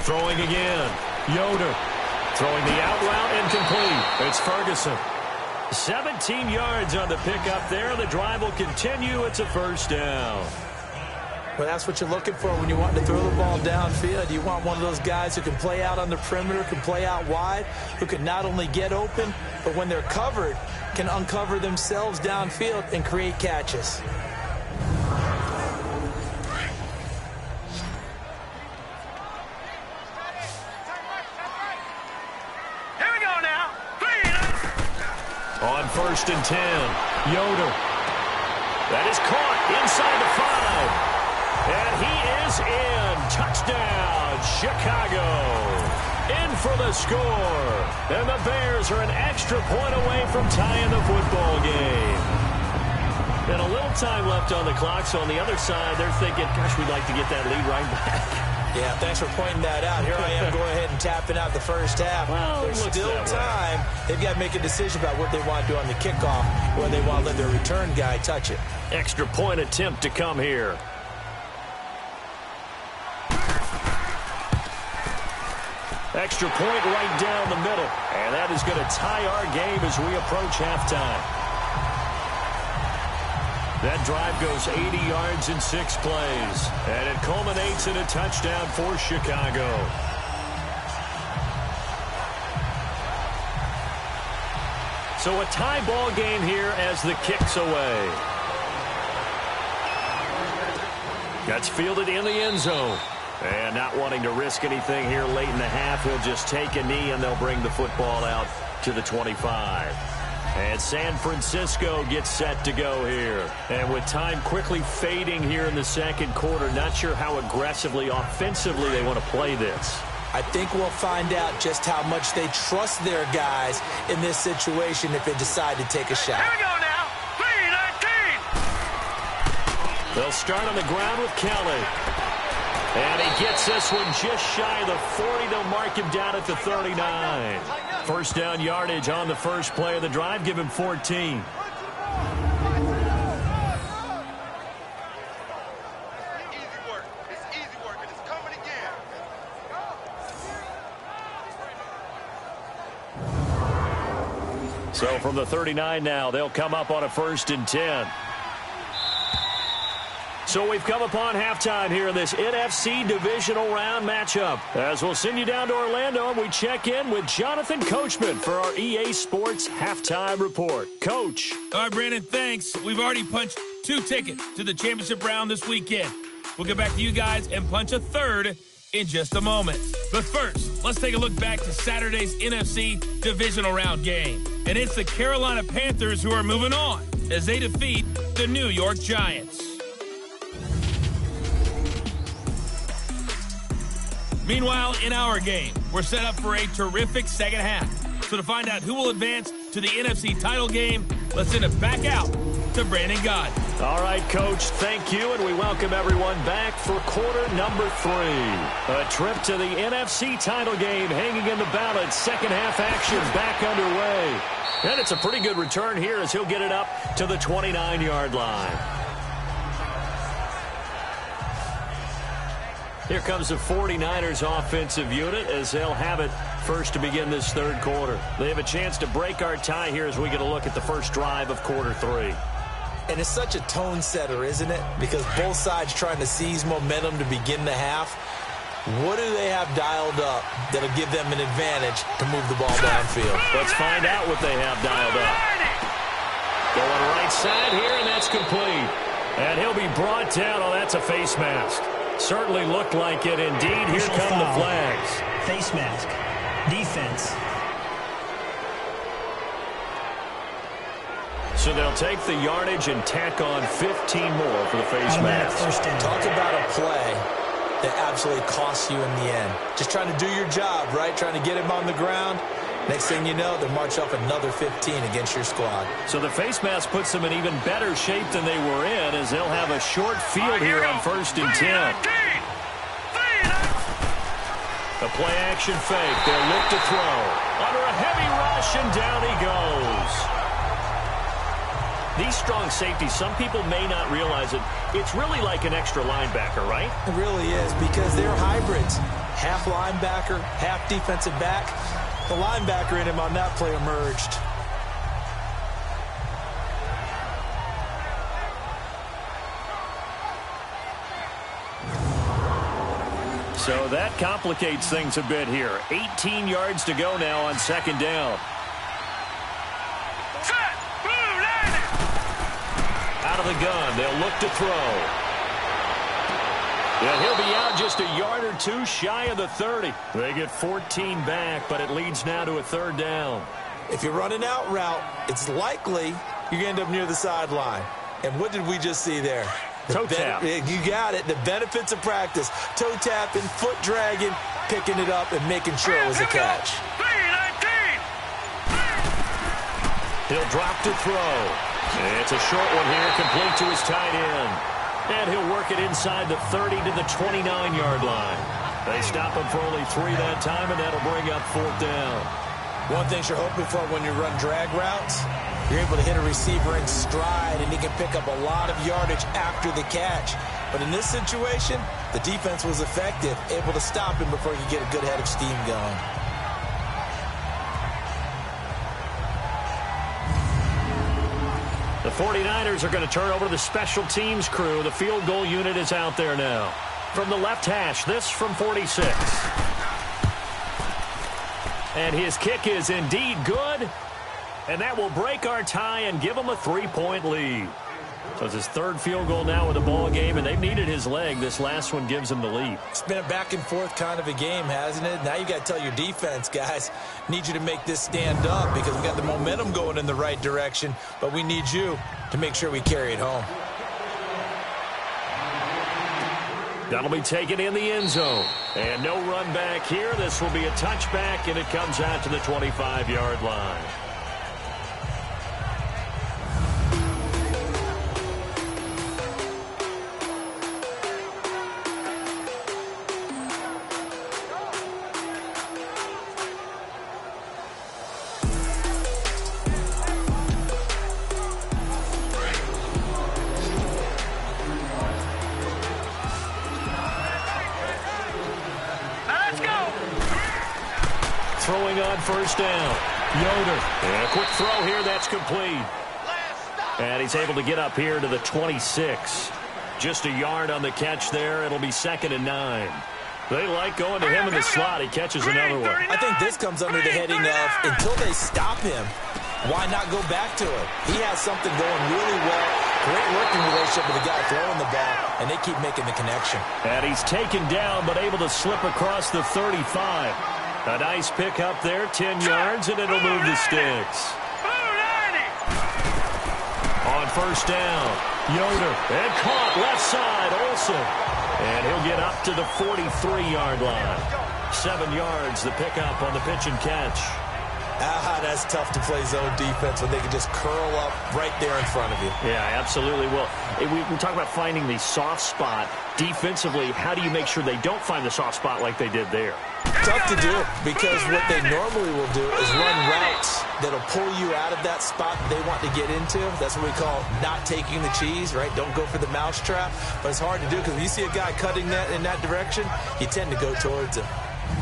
Throwing again. Yoder throwing the out route and complete. It's Ferguson. 17 yards on the pickup there. The drive will continue. It's a first down. Well, that's what you're looking for when you want to throw the ball downfield. You want one of those guys who can play out on the perimeter, can play out wide, who can not only get open, but when they're covered, can uncover themselves downfield and create catches. Here we go now. 3-19. On 1st and 10, Yoder. That is caught inside the 5. And he is in. Touchdown, Chicago. In for the score. And the Bears are an extra point away from tying the football game. And a little time left on the clock, so on the other side, they're thinking, gosh, we'd like to get that lead right back. Yeah, thanks for pointing that out. Here I am going ahead and tapping out the first half. Well, there's still time. They've got to make a decision about what they want to do on the kickoff, whether they want to let their return guy touch it. Extra point attempt to come here. Extra point right down the middle. And that is going to tie our game as we approach halftime. That drive goes 80 yards in 6 plays. And it culminates in a touchdown for Chicago. So a tie ball game here as the kick's away. That's fielded in the end zone. And not wanting to risk anything here late in the half, he'll just take a knee and they'll bring the football out to the 25. And San Francisco gets set to go here. And with time quickly fading here in the second quarter, not sure how aggressively, offensively they want to play this. I think we'll find out just how much they trust their guys in this situation if they decide to take a shot. Here we go now. 3-19. They'll start on the ground with Kelly. And he gets this one just shy of the 40. They'll mark him down at the 39. First down yardage on the first play of the drive. Give him 14. Easy work. It's easy work, and it's coming again. So from the 39 now, they'll come up on a 1st and 10. So we've come upon halftime here in this NFC divisional round matchup. As we'll send you down to Orlando, and we check in with Jonathan Coachman for our EA Sports Halftime Report. Coach. All right, Brandon, thanks. We've already punched 2 tickets to the championship round this weekend. We'll get back to you guys and punch a 3rd in just a moment. But first, let's take a look back to Saturday's NFC divisional round game. And it's the Carolina Panthers who are moving on as they defeat the New York Giants. Meanwhile, in our game, we're set up for a terrific second half. So to find out who will advance to the NFC title game, let's send it back out to Brandon Gaudin. All right, Coach, thank you, and we welcome everyone back for quarter number 3. A trip to the NFC title game hanging in the balance. Second half action back underway. And it's a pretty good return here as he'll get it up to the 29-yard line. Here comes the 49ers offensive unit as they'll have it first to begin this third quarter. They have a chance to break our tie here as we get a look at the first drive of quarter 3. And it's such a tone setter, isn't it? Because both sides trying to seize momentum to begin the half. What do they have dialed up that'll give them an advantage to move the ball downfield? Let's find out what they have dialed up. Going right side here, and that's complete. And he'll be brought down. Oh, that's a face mask. Certainly looked like it indeed. Here come the flags. Face mask. Defense. So they'll take the yardage and tack on 15 more for the face mask. Talk about a play that absolutely costs you in the end. Just trying to do your job, right? Trying to get him on the ground. Next thing you know, they'll march off another 15 against your squad. So the face mask puts them in even better shape than they were in as they'll have a short field here on 1st and 10. A play-action fake. They'll look to throw. Under a heavy rush, and down he goes. These strong safeties, some people may not realize it. It's really like an extra linebacker, right? It really is, because they're hybrids. Half linebacker, half defensive back. The linebacker in him on that play emerged. So that complicates things a bit here. 18 yards to go now on 2nd down. Out of the gun, they'll look to throw. And he'll be out just a yard or two shy of the 30. They get 14 back, but it leads now to a 3rd down. If you're running out route, it's likely you're going to end up near the sideline. And what did we just see there? Toe tap. You got it. The benefits of practice. Toe tapping, foot dragging, picking it up, and making sure it was a catch. He'll drop to throw. It's a short one here, complete to his tight end. And he'll work it inside the 30 to the 29-yard line. They stop him for only 3 that time, and that'll bring up 4th down. One thing you're hoping for when you run drag routes, you're able to hit a receiver in stride, and he can pick up a lot of yardage after the catch. But in this situation, the defense was effective, able to stop him before he could get a good head of steam going. The 49ers are going to turn over to the special teams crew. The field goal unit is out there now. From the left hash, this from 46. And his kick is indeed good. And that will break our tie and give him a 3-point lead. So it's his 3rd field goal now with the ball game, and they've needed his leg. This last one gives him the lead. It's been a back-and-forth kind of a game, hasn't it? Now you got to tell your defense, guys, need you to make this stand up because we got the momentum going in the right direction, but we need you to make sure we carry it home. That'll be taken in the end zone. And no run back here. This will be a touchback, and it comes out to the 25-yard line. Throwing on 1st down. Yoder. And a quick throw here. That's complete. And he's able to get up here to the 26. Just a yard on the catch there. It'll be 2nd and 9. They like going to him in the slot. He catches another one. I think this comes under the heading of until they stop him, why not go back to it? He has something going really well. Great working relationship with the guy throwing the ball, and they keep making the connection. And he's taken down but able to slip across the 35. A nice pick up there, 10 yards, and it'll move the sticks. On 1st down, Yoder, and caught left side, Olsen. And he'll get up to the 43-yard line. 7 yards, the pickup on the pitch and catch. That's tough to play zone defense when they can just curl up right there in front of you. Yeah, absolutely. Well, we talk about finding the soft spot. Defensively, how do you make sure they don't find the soft spot like they did there? Tough to do, because what they normally will do is run routes that'll pull you out of that spot they want to get into. That's what we call not taking the cheese, right? Don't go for the mousetrap. But it's hard to do because when you see a guy cutting that in that direction, you tend to go towards him.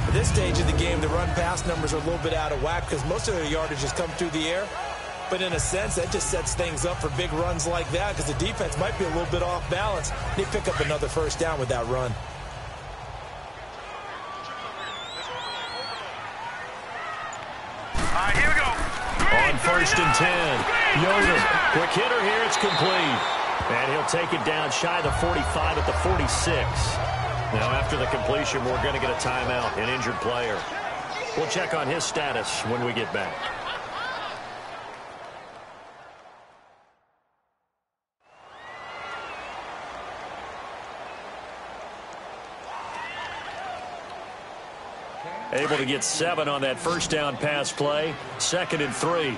At this stage of the game, the run-pass numbers are a little bit out of whack because most of their yardage has come through the air. But in a sense, that just sets things up for big runs like that because the defense might be a little bit off balance. They pick up another first down with that run. Here we go. On 1st and 10. Yoder, quick hitter here. It's complete. And he'll take it down shy of the 45 at the 46. Now, after the completion, we're going to get a timeout, an injured player. We'll check on his status when we get back. Able to get 7 on that first down pass play. 2nd and 3.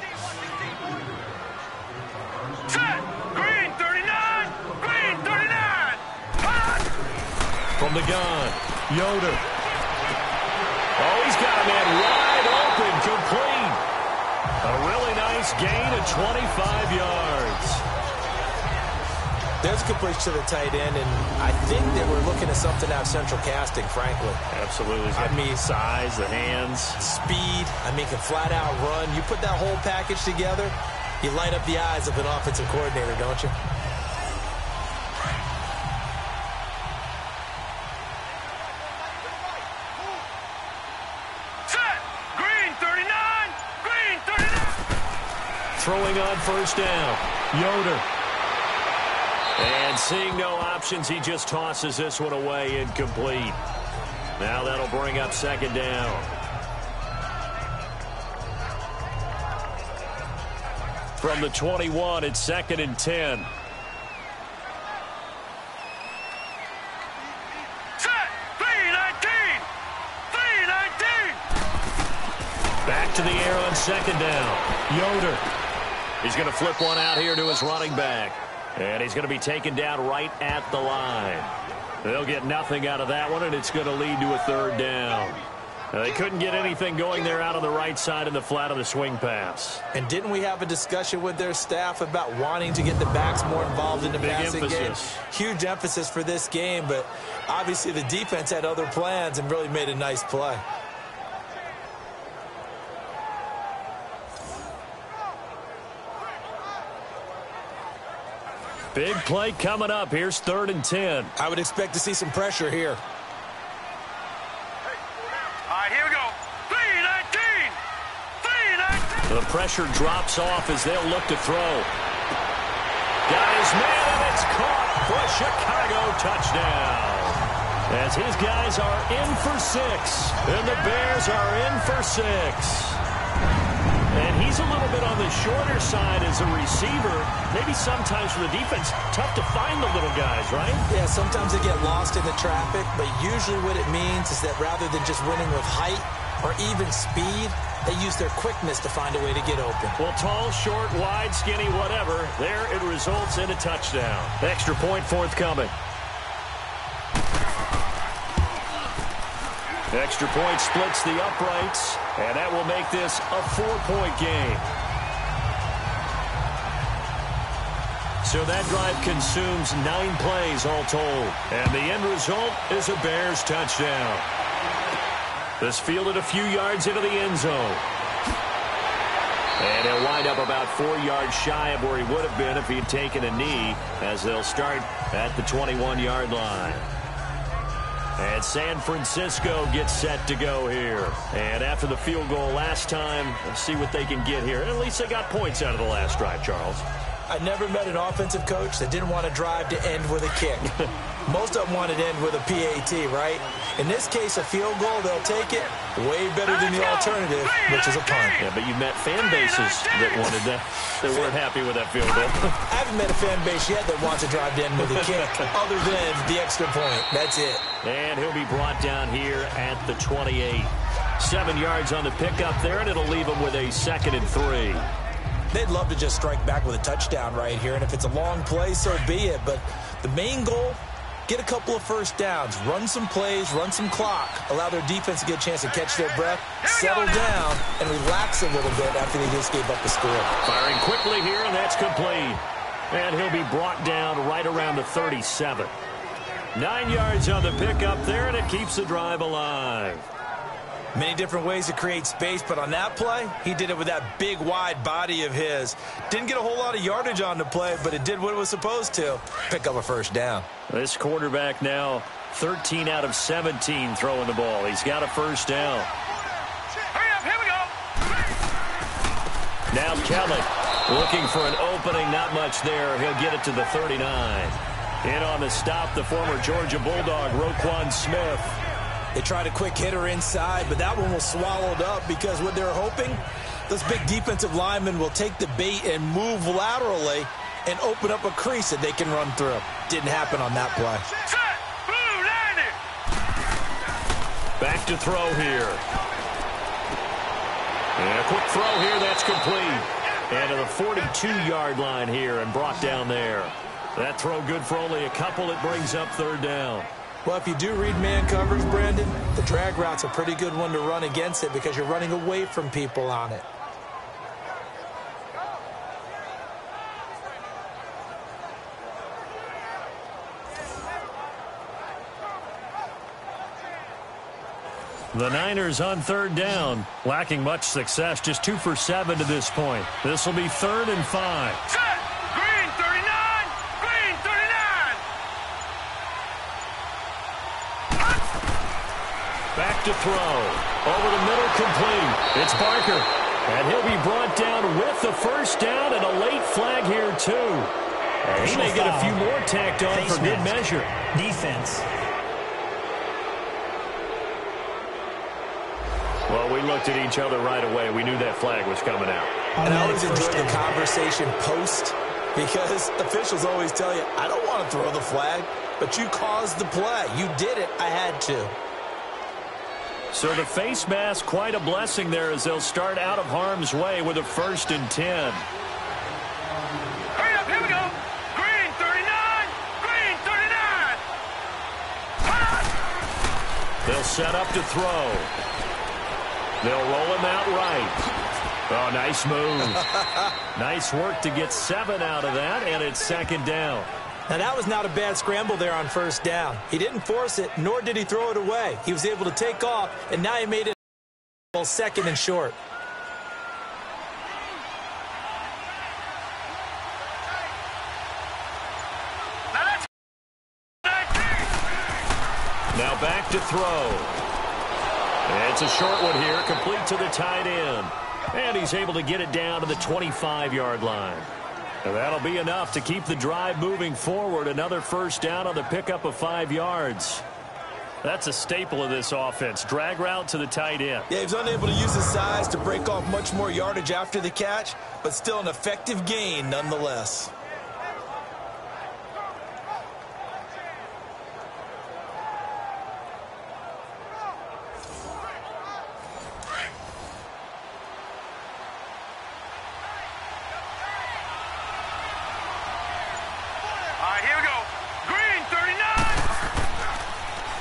Set. Green 39. Green 39. Hot. From the gun, Yoder. Oh, he's got a man wide open, complete. A really nice gain of 25 yards. There's a completion to the tight end, and I think they were looking at something out of central casting, frankly. Absolutely. I mean, size, the hands. Speed. I mean, can flat out run. You put that whole package together, you light up the eyes of an offensive coordinator, don't you? Set. Green 39. Green 39. Throwing on first down, Yoder. And seeing no options, he just tosses this one away, incomplete. Now that'll bring up 2nd down. From the 21, it's 2nd and 10. Set. 319. 319. Back to the air on 2nd down. Yoder. He's going to flip one out here to his running back. And he's going to be taken down right at the line. They'll get nothing out of that one, and it's going to lead to a 3rd down. Now, they couldn't get anything going there out on the right side in the flat of the swing pass. And didn't we have a discussion with their staff about wanting to get the backs more involved in the passing game? Huge emphasis for this game, but obviously the defense had other plans and really made a nice play. Big play coming up. Here's 3rd and 10. I would expect to see some pressure here. Here we go. 319. 319. The pressure drops off as they'll look to throw. Got his man, and it's caught for a Chicago touchdown. As his guys are in for 6, and the Bears are in for 6. And he's a little bit on the shorter side as a receiver. Maybe sometimes for the defense, tough to find the little guys, right? Yeah, sometimes they get lost in the traffic, but usually what it means is that rather than just winning with height or even speed, they use their quickness to find a way to get open. Well, tall, short, wide, skinny, whatever, there it results in a touchdown. Extra point forthcoming. Extra point splits the uprights, and that will make this a 4-point game. So that drive consumes 9 plays all told, and the end result is a Bears touchdown. This fielded a few yards into the end zone. And he'll wind up about 4 yards shy of where he would have been if he had taken a knee, as they'll start at the 21-yard line. And San Francisco gets set to go here. And after the field goal last time, let's see what they can get here. At least they got points out of the last drive, Charles. I never met an offensive coach that didn't want to drive to end with a kick. Most of them want to end with a PAT, right? In this case, a field goal, they'll take it. Way better than the alternative, which is a punt. Yeah, but you met fan bases that wanted that, that weren't happy with that field goal. I haven't met a fan base yet that wants to drive to end with a kick, other than the extra point. That's it. And he'll be brought down here at the 28. 7 yards on the pickup there, and it'll leave him with a 2nd and 3. They'd love to just strike back with a touchdown right here, and if it's a long play, so be it. But the main goal, get a couple of first downs, run some plays, run some clock, allow their defense to get a chance to catch their breath, settle down, and relax a little bit after they just gave up the score. Firing quickly here, and that's complete. And he'll be brought down right around the 37. 9 yards on the pickup there, and it keeps the drive alive. Many different ways to create space, but on that play, he did it with that big, wide body of his. Didn't get a whole lot of yardage on the play, but it did what it was supposed to. Pick up a first down. This quarterback now 13 out of 17 throwing the ball. He's got a first down. Hurry up, here we go. Now Kelly looking for an opening. Not much there. He'll get it to the 39. In on the stop, the former Georgia Bulldog, Roquan Smith. They tried a quick hitter inside, but that one was swallowed up because what they're hoping, those big defensive linemen will take the bait and move laterally and open up a crease that they can run through. Didn't happen on that play. Set. Blue line it. Back to throw here. And a quick throw here, that's complete. And to the 42-yard line here and brought down there. That throw good for only a couple. It brings up 3rd down. Well, if you do read man coverage, Brandon, the drag route's a pretty good one to run against it because you're running away from people on it. The Niners on 3rd down, lacking much success, just 2 for 7 to this point. This will be 3rd and 5. Set. Green 39. Green 39. Back to throw. Over the middle, complete. It's Barker. And he'll be brought down with the first down and a late flag here, too. And he may get a few more tacked on for good measure. Defense. Well, we looked at each other right away. We knew that flag was coming out. And I always enjoy the conversation post because officials always tell you, I don't want to throw the flag, but you caused the play. You did it. I had to. So the face mask, quite a blessing there as they'll start out of harm's way with a 1st and 10. Hurry up, here we go. Green 39. Green 39. They'll set up to throw. They'll roll him out right. Oh, nice move. Nice work to get 7 out of that, and it's 2nd down. Now, that was not a bad scramble there on 1st down. He didn't force it, nor did he throw it away. He was able to take off, and now he made it 2nd and short. Now back to throw. It's a short one here, complete to the tight end. And he's able to get it down to the 25-yard line. And that'll be enough to keep the drive moving forward. Another first down on the pickup of 5 yards. That's a staple of this offense. Drag route to the tight end. Yeah, he was unable to use his size to break off much more yardage after the catch, but still an effective gain nonetheless.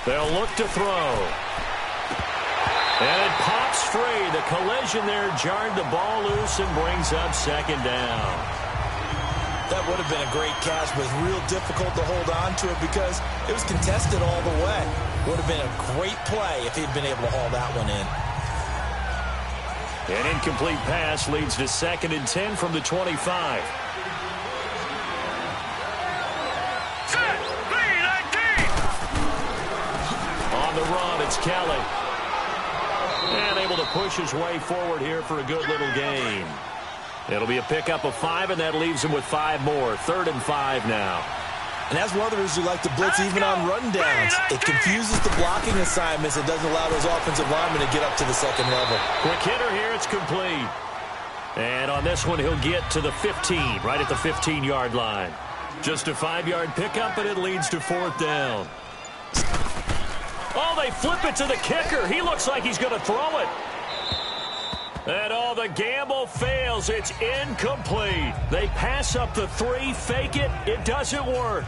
They'll look to throw. And it pops free. The collision there jarred the ball loose and brings up 2nd down. That would have been a great catch, but it was real difficult to hold on to it because it was contested all the way. Would have been a great play if he'd been able to haul that one in. An incomplete pass leads to 2nd and 10 from the 25. Run, it's Kelly. And able to push his way forward here for a good little gain. It'll be a pickup of 5, and that leaves him with 5 more. 3rd and 5 now. And that's one of the reasons we like to blitz even on rundowns. It confuses the blocking assignments. It doesn't allow those offensive linemen to get up to the second level. Quick hitter here. It's complete. And on this one, he'll get to the 15, right at the 15-yard line. Just a 5-yard pickup, and it leads to 4th down. Oh, they flip it to the kicker. He looks like he's going to throw it. And the gamble fails. It's incomplete. They pass up the 3, fake it. It doesn't work.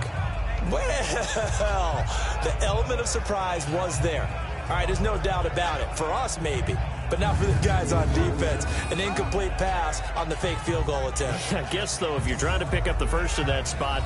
Well, the element of surprise was there. All right, there's no doubt about it. For us, maybe. But not for the guys on defense. An incomplete pass on the fake field goal attempt. I guess, though, if you're trying to pick up the first in that spot,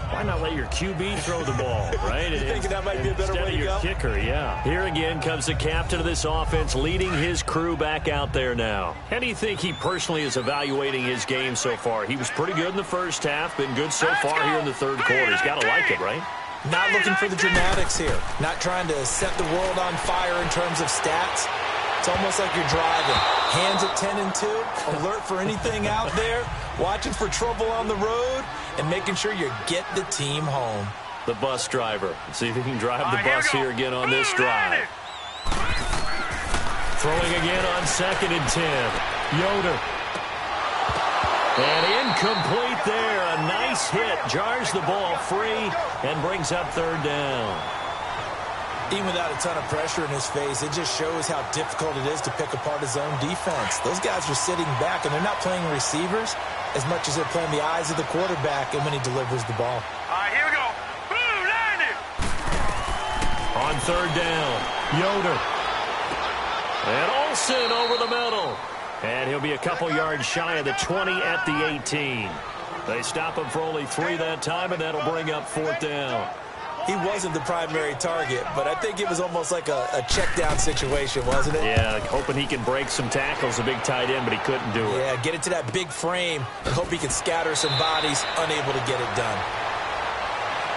why not let your QB throw the ball, right? You thinking that might be a better way to go? Instead of your kicker, yeah. Here again comes the captain of this offense leading his crew back out there now. How do you think he personally is evaluating his game so far? He was pretty good in the first half, been good so far here in the third quarter. He's got to like it, right? Not looking for the dramatics here. Not trying to set the world on fire in terms of stats. It's almost like you're driving. Hands at 10 and 2, alert for anything out there, watching for trouble on the road, and making sure you get the team home. The bus driver. Let's see if he can drive the bus here again on this drive. Throwing again on 2nd and 10. Yoder. And incomplete there. A nice hit. Jars the ball free and brings up 3rd down. Even without a ton of pressure in his face, it just shows how difficult it is to pick apart his own defense. Those guys are sitting back, and they're not playing receivers as much as they're playing the eyes of the quarterback and when he delivers the ball. All right, here we go. Blue line. On 3rd down, Yoder. And Olsen over the middle. And he'll be a couple yards shy of the 20 at the 18. They stop him for only 3 that time, and that'll bring up 4th down. He wasn't the primary target, but I think it was almost like a check-down situation, wasn't it? Yeah, hoping he can break some tackles, a big tight end, but he couldn't do it. Yeah, get it to that big frame and hope he can scatter some bodies, unable to get it done.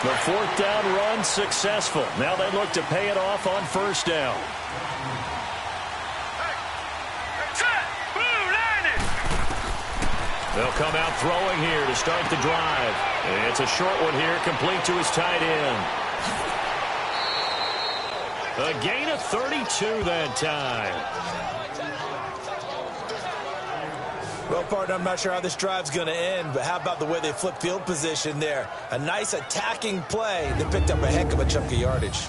The 4th down run successful. Now they look to pay it off on 1st down. They'll come out throwing here to start the drive. It's a short one here, complete to his tight end. A gain of 32 that time. Well, partner, I'm not sure how this drive's going to end, but how about the way they flip field position there? A nice attacking play that picked up a heck of a chunk of yardage.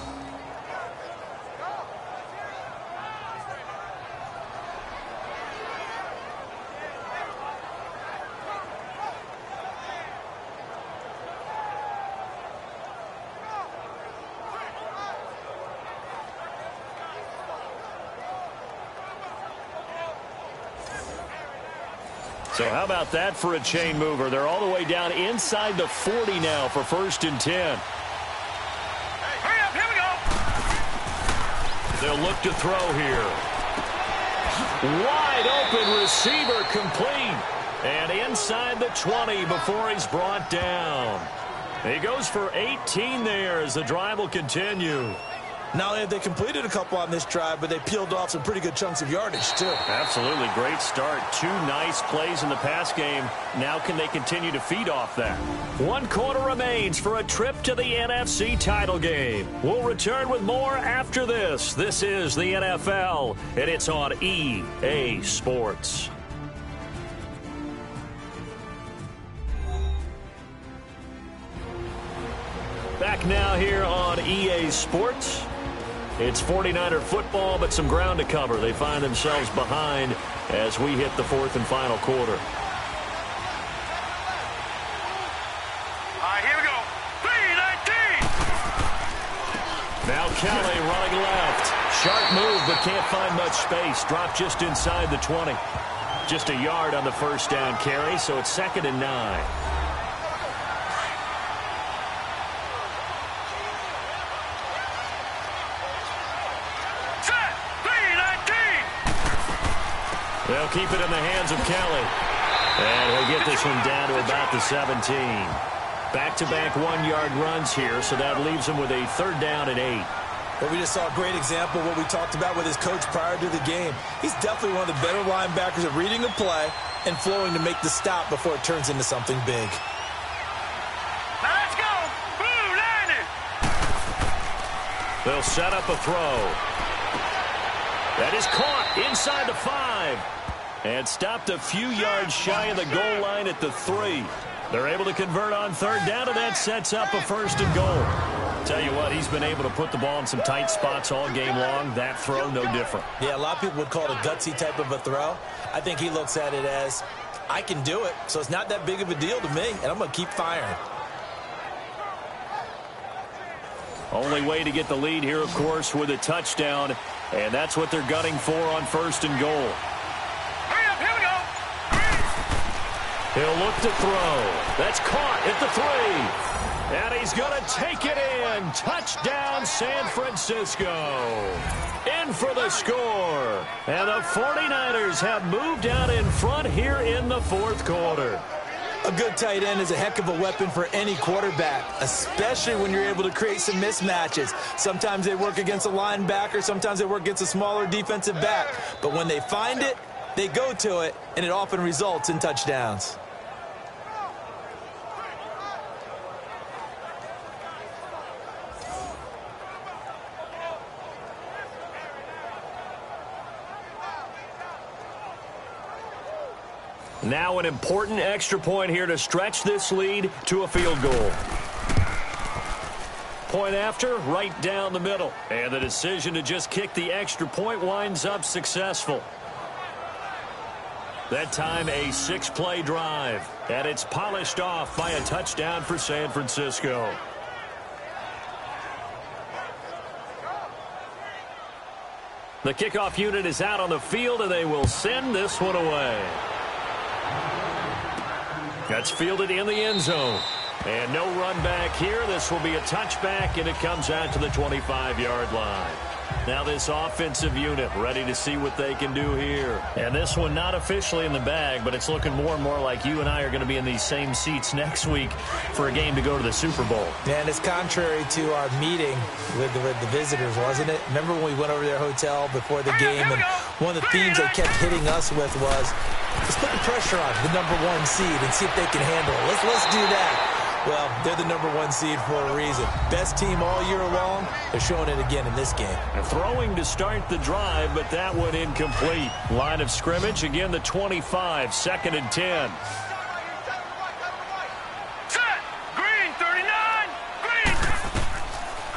So how about that for a chain mover? They're all the way down inside the 40 now for 1st and 10. Hurry up, here we go. They'll look to throw here. Wide open receiver complete. And inside the 20 before he's brought down. He goes for 18 there as the drive will continue. Not only have they completed a couple on this drive, but they peeled off some pretty good chunks of yardage, too. Absolutely. Great start. 2 nice plays in the pass game. Now can they continue to feed off that? 1 quarter remains for a trip to the NFC title game. We'll return with more after this. This is the NFL, and it's on EA Sports. Back now here on EA Sports. It's 49er football, but some ground to cover. They find themselves behind as we hit the 4th and final quarter. All right, here we go. 3-19. Now Kelly running left. Sharp move, but can't find much space. Drop just inside the 20. Just a yard on the 1st down carry, so it's 2nd and 9. They'll keep it in the hands of Kelly. And he'll get this one down to about the 17. Back-to-back 1-yard runs here, so that leaves him with a 3rd down and 8. Well, we just saw a great example of what we talked about with his coach prior to the game. He's definitely one of the better linebackers at reading a play and flowing to make the stop before it turns into something big. Now let's go. Blue line it. They'll set up a throw. That is caught inside the 5. And stopped a few yards shy of the goal line at the 3. They're able to convert on third down, and that sets up a first and goal. Tell you what, he's been able to put the ball in some tight spots all game long. That throw, no different. Yeah, a lot of people would call it a gutsy type of a throw. I think he looks at it as, I can do it, so it's not that big of a deal to me, and I'm going to keep firing. Only way to get the lead here, of course, with a touchdown, and that's what they're gunning for on first and goal. Hurry up, here we go. He'll look to throw. That's caught at the 3. And he's going to take it in. Touchdown, San Francisco. In for the score. And the 49ers have moved out in front here in the fourth quarter. A good tight end is a heck of a weapon for any quarterback, especially when you're able to create some mismatches. Sometimes they work against a linebacker. Sometimes they work against a smaller defensive back. But when they find it, they go to it, and it often results in touchdowns. Now an important extra point here to stretch this lead to a field goal. Point after, right down the middle. And the decision to just kick the extra point winds up successful. That time a 6-play drive. And it's polished off by a touchdown for San Francisco. The kickoff unit is out on the field, and they will send this one away. That's fielded in the end zone. And no run back here. This will be a touchback, and it comes out to the 25-yard line. Now this offensive unit ready to see what they can do here. And this one not officially in the bag, but it's looking more and more like you and I are going to be in these same seats next week for a game to go to the Super Bowl. And it's contrary to our meeting with the visitors, wasn't it? Remember when we went over to their hotel before the game, and one of the themes they kept hitting us with was, let's put the pressure on the #1 seed and see if they can handle it. Let's do that. Well, they're the #1 seed for a reason. Best team all year long. They're showing it again in this game. Throwing to start the drive, but that one incomplete. Line of scrimmage, again the 25, 2nd and 10. Set. Green, 39. Green.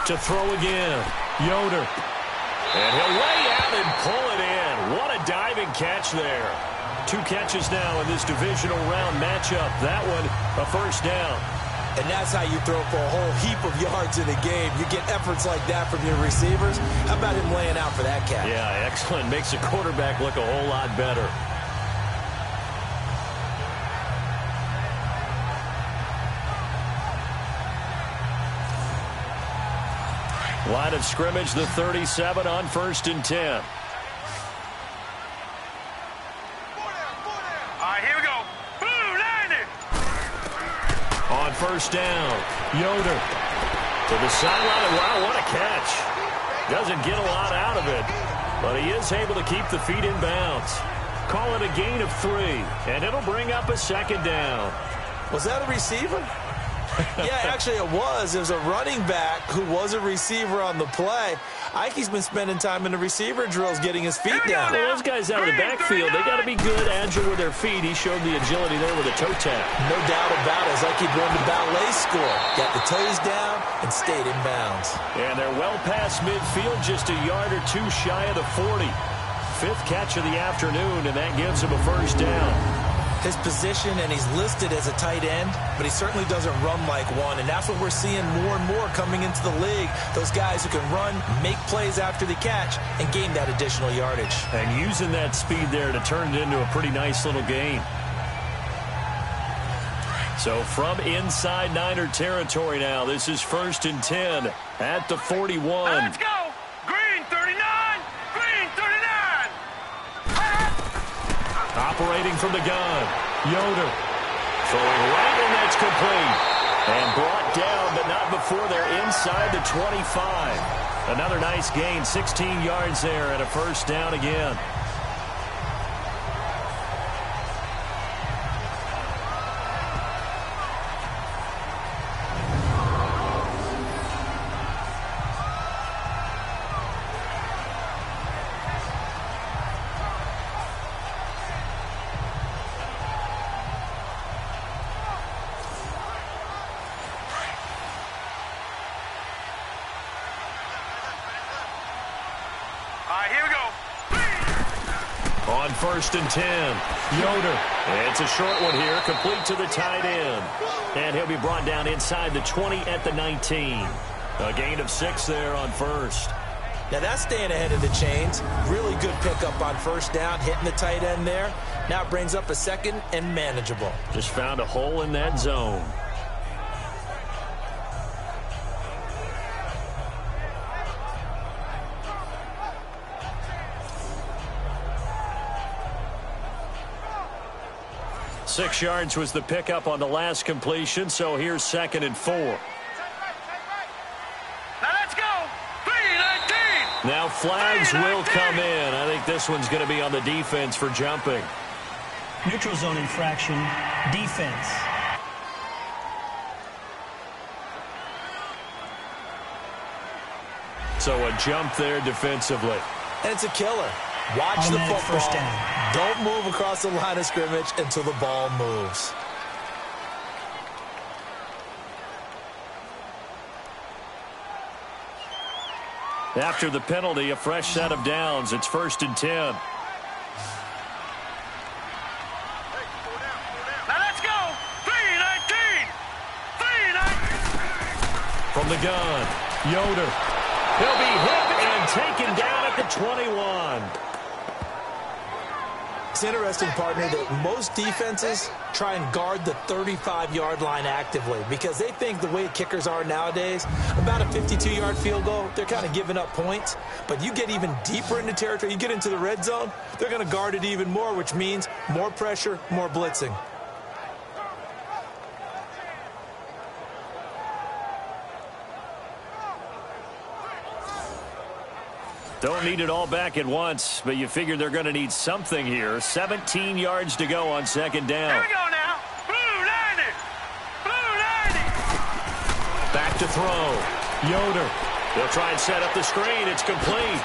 To throw again. Yoder. And he'll lay out and pull it in. What a diving catch there. 2 catches now in this divisional round matchup. That one, a first down. And that's how you throw for a whole heap of yards in a game. You get efforts like that from your receivers. How about him laying out for that catch? Yeah, excellent. Makes the quarterback look a whole lot better. Line of scrimmage, the 37 on 1st and 10. All right, here we go. Blue line it. On first down, Yoder to the sideline. Wow, what a catch. Doesn't get a lot out of it, but he is able to keep the feet in bounds. Call it a gain of 3, and it'll bring up a 2nd down. Was that a receiver? Yeah, actually it was. It was a running back who was a receiver on the play. Ike's been spending time in the receiver drills getting his feet down. Well, those guys out of the backfield, they got to be good, agile with their feet. He showed the agility there with a toe tap. No doubt about it. It's like he'd run to ballet school. Got the toes down and stayed in bounds. And they're well past midfield, just a yard or 2 shy of the 40. 5th catch of the afternoon, and that gives him a first down. His position, and he's listed as a tight end, but he certainly doesn't run like one, and that's what we're seeing more and more coming into the league. Those guys who can run, make plays after the catch, and gain that additional yardage. And using that speed there to turn it into a pretty nice little gain. So from inside Niner territory now, this is 1st and 10 at the 41. Let's go. Green, 39. Green, 39. Operating from the gun, Yoder. Throwing right, and that's complete. And brought down, but not before they're inside the 25. Another nice gain, 16 yards there and a first down again. Here we go. On 1st and 10, Yoder. It's a short one here, complete to the tight end. And he'll be brought down inside the 20 at the 19. A gain of 6 there on first. Now that's staying ahead of the chains. Really good pickup on first down, hitting the tight end there. Now it brings up a second and manageable. Just found a hole in that zone. Six yards was the pickup on the last completion, so here's 2nd and 4. Now let's go. 3-19. Now flags will come in. I think this one's going to be on the defense for jumping. Neutral zone infraction, defense. So a jump there defensively. And it's a killer. Watch the Automatic football. first down. Don't move across the line of scrimmage until the ball moves. After the penalty, a fresh set of downs. It's 1st and 10. Now let's go. 3-19. 3-19. From the gun, Yoder. He'll be hit and taken down at the 21. It's interesting, partner, that most defenses try and guard the 35-yard line actively because they think the way kickers are nowadays, about a 52-yard field goal, they're kind of giving up points. But you get even deeper into territory, you get into the red zone, they're going to guard it even more, which means more pressure, more blitzing. Don't need it all back at once, but you figure they're going to need something here. 17 yards to go on 2nd down. Here we go now. Blue 90. Blue 90. Back to throw. Yoder. They'll try and set up the screen. It's complete.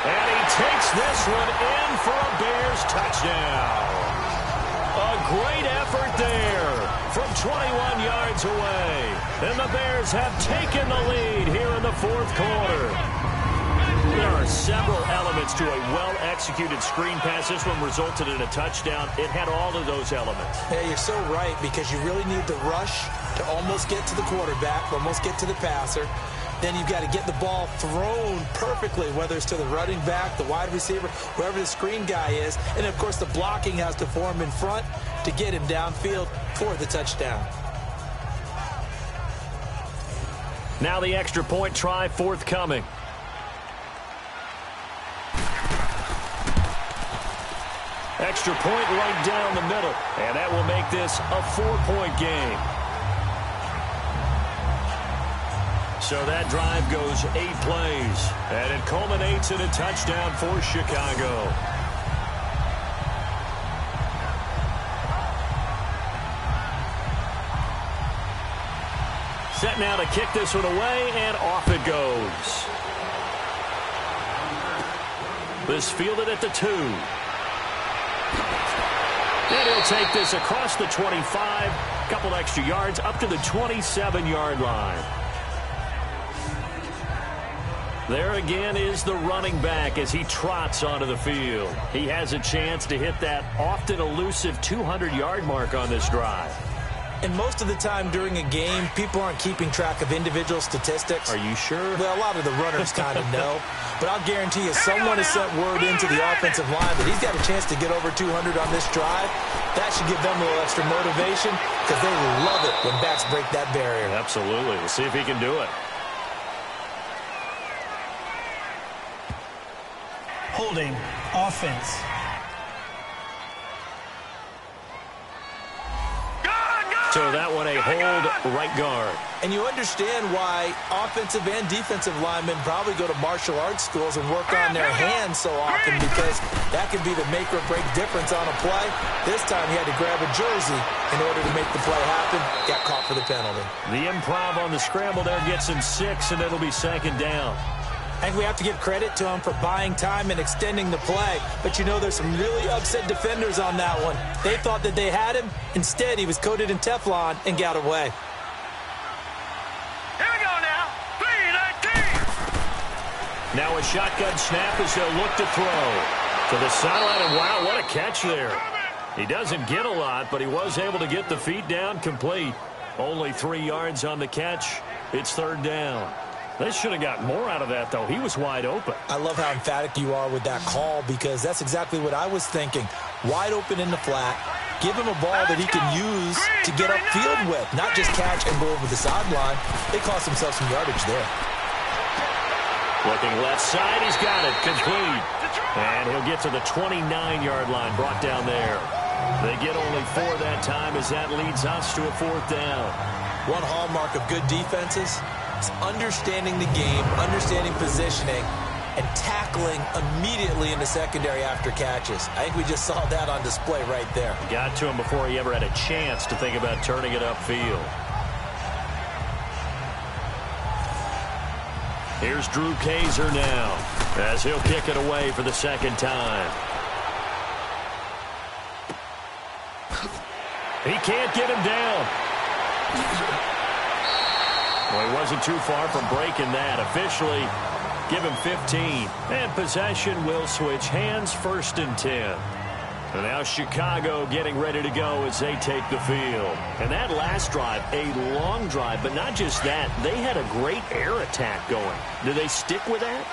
And he takes this one in for a Bears touchdown. A great effort there from 21 yards away. And the Bears have taken the lead here in the 4th quarter. There are several elements to a well-executed screen pass. This one resulted in a touchdown. It had all of those elements. Yeah, you're so right because you really need the rush to almost get to the quarterback, almost get to the passer. Then you've got to get the ball thrown perfectly, whether it's to the running back, the wide receiver, wherever the screen guy is. And, of course, the blocking has to form in front to get him downfield for the touchdown. Now the extra point try forthcoming. Extra point right down the middle. And that will make this a 4-point game. So that drive goes 8 plays. And it culminates in a touchdown for Chicago. Set now to kick this one away, and off it goes. This fielded at the 2. And he'll take this across the 25, couple extra yards up to the 27-yard line. There again is the running back as he trots onto the field. He has a chance to hit that often elusive 200-yard mark on this drive. And most of the time during a game, people aren't keeping track of individual statistics. Are you sure? Well, a lot of the runners kind of know. But I'll guarantee you someone has sent word into the offensive line that he's got a chance to get over 200 on this drive. That should give them a little extra motivation because they love it when backs break that barrier. Absolutely. We'll see if he can do it. Holding, offense. To so that one a hold right guard. And you understand why offensive and defensive linemen probably go to martial arts schools and work on their hands so often, because that can be the make or break difference on a play. This time he had to grab a jersey in order to make the play happen. Got caught for the penalty. The improv on the scramble there gets him 6, and it'll be 2nd down. I think we have to give credit to him for buying time and extending the play. But, you know, there's some really upset defenders on that one. They thought that they had him. Instead, he was coated in Teflon and got away. Here we go now. 3-19. Now a shotgun snap as they'll look to throw. To the sideline, and wow, what a catch there. He doesn't get a lot, but he was able to get the feet down complete. Only 3 yards on the catch. It's 3rd down. They should have got more out of that, though. He was wide open. I love how emphatic you are with that call, because that's exactly what I was thinking. Wide open in the flat. Give him a ball that he can use to get upfield with, not just catch and go over the sideline. They cost themselves some yardage there. Looking left side, he's got it. Complete. And he'll get to the 29-yard line, brought down there. They get only 4 that time, as that leads us to a 4th down. One hallmark of good defenses is understanding the game, understanding positioning, and tackling immediately in the secondary after catches. I think we just saw that on display right there. Got to him before he ever had a chance to think about turning it upfield. Here's Drew Kaiser now, as he'll kick it away for the 2nd time. He can't get him down. Well, he wasn't too far from breaking that. Officially, give him 15. And possession will switch hands, 1st and 10. And now Chicago getting ready to go as they take the field. And that last drive, a long drive, but not just that. They had a great air attack going. Do they stick with that?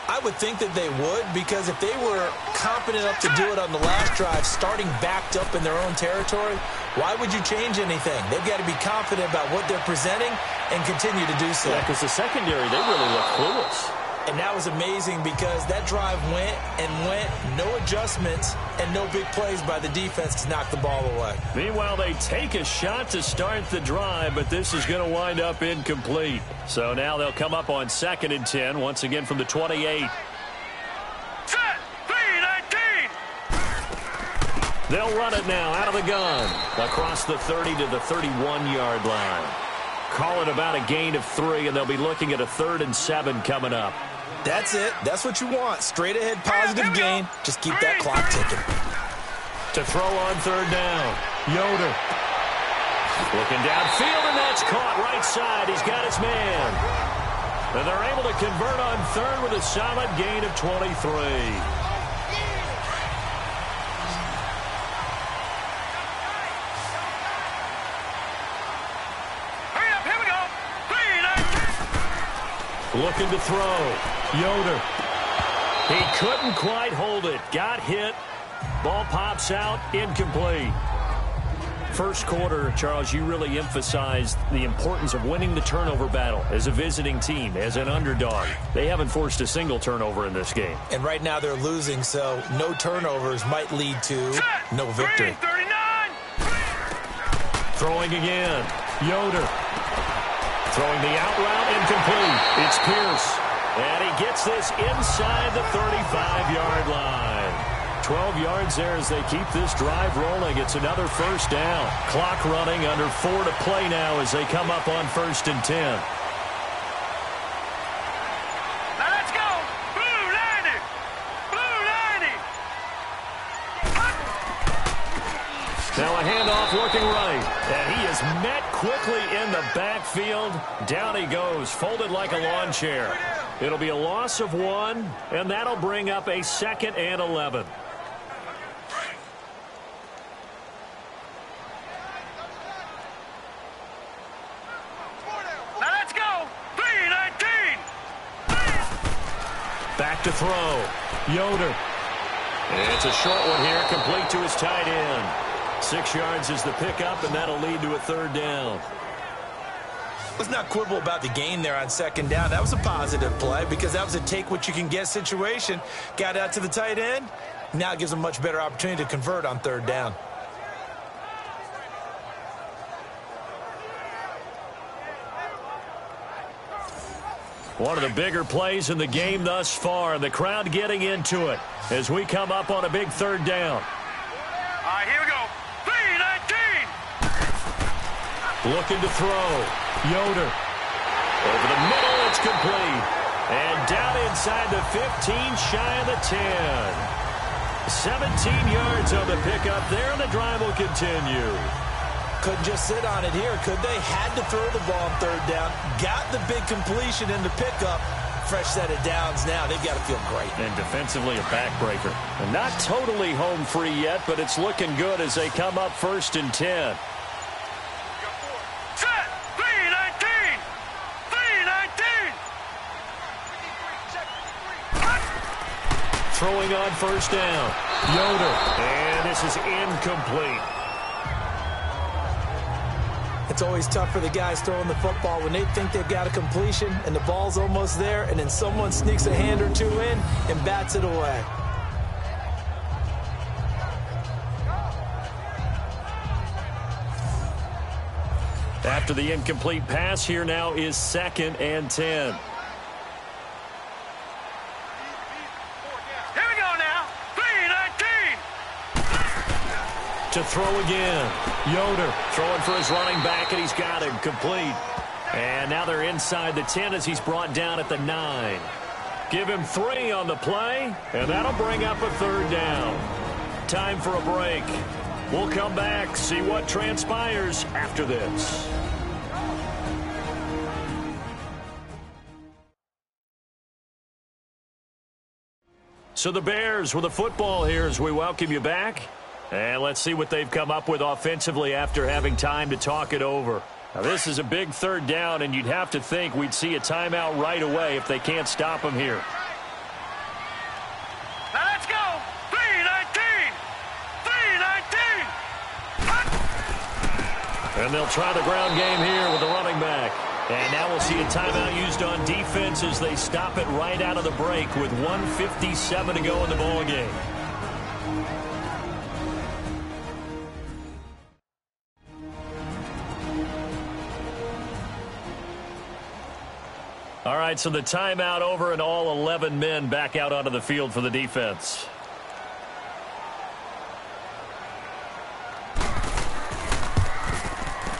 I would think that they would, because if they were confident enough to do it on the last drive, starting backed up in their own territory, why would you change anything? They've got to be confident about what they're presenting and continue to do so. Yeah, because the secondary, they really look clueless. And that was amazing, because that drive went and went, no adjustments, and no big plays by the defense to knock the ball away. Meanwhile, they take a shot to start the drive, but this is going to wind up incomplete. So now they'll come up on 2nd and 10, once again from the 28. Set. 3-19. They'll run it now out of the gun, across the 30 to the 31-yard line. Call it about a gain of 3, and they'll be looking at a 3rd and 7 coming up. That's it. That's what you want. Straight ahead positive gain. Just keep that clock ticking. To throw on 3rd down, Yoder. Looking downfield, and that's caught right side. He's got his man. And they're able to convert on 3rd with a solid gain of 23. Looking to throw. Yoder. He couldn't quite hold it. Got hit. Ball pops out. Incomplete. First quarter, Charles, you really emphasized the importance of winning the turnover battle as a visiting team, as an underdog. They haven't forced a single turnover in this game. And right now they're losing, so no turnovers might lead to no victory. 39. Throwing again. Yoder. Throwing the out route, incomplete. It's Pierce. And he gets this inside the 35-yard line. 12 yards there as they keep this drive rolling. It's another 1st down. Clock running, under 4 to play now as they come up on 1st and 10. Now let's go. Blue 90. Blue 90. Now a handoff looking right. And he is met quickly in the backfield. Down he goes, folded like a lawn chair. It'll be a loss of 1, and that'll bring up a 2nd and 11. Now let's go. 3-19. Back to throw. Yoder. And it's a short one here, complete to his tight end. 6 yards is the pickup, and that'll lead to a 3rd down. Let's not quibble about the gain there on 2nd down. That was a positive play, because that was a take-what-you-can-get situation. Got out to the tight end. Now it gives them a much better opportunity to convert on 3rd down. One of the bigger plays in the game thus far, and the crowd getting into it as we come up on a big third down. All right, here we go. 3-19. Looking to throw. Yoder. Over the middle, it's complete. And down inside the 15, shy of the 10. 17 yards on the pickup there, and the drive will continue. Couldn't just sit on it here, could they? Had to throw the ball on third down. Got the big completion in the pickup. Fresh set of downs now. They've got to feel great. And defensively a backbreaker. And not totally home free yet, but it's looking good as they come up 1st and 10. Set. 3-19. 3-19. Throwing on 1st down. Yoder. And this is incomplete. It's always tough for the guys throwing the football when they think they've got a completion and the ball's almost there, and then someone sneaks a hand or two in and bats it away. After the incomplete pass, here now is 2nd and 10. Here we go now. 3-19. To throw again. Yoder throwing for his running back, and he's got him complete. And now they're inside the 10 as he's brought down at the 9. Give him 3 on the play, and that'll bring up a 3rd down. Time for a break. We'll come back, see what transpires after this. So the Bears with the football here as we welcome you back. And let's see what they've come up with offensively after having time to talk it over. Now, this is a big 3rd down, and you'd have to think we'd see a timeout right away if they can't stop them here. Now let's go. 3-19. 3-19. And they'll try the ground game here with the running back. And now we'll see a timeout used on defense as they stop it right out of the break with 1:57 to go in the ball game. All right, so the timeout over and all 11 men back out onto the field for the defense.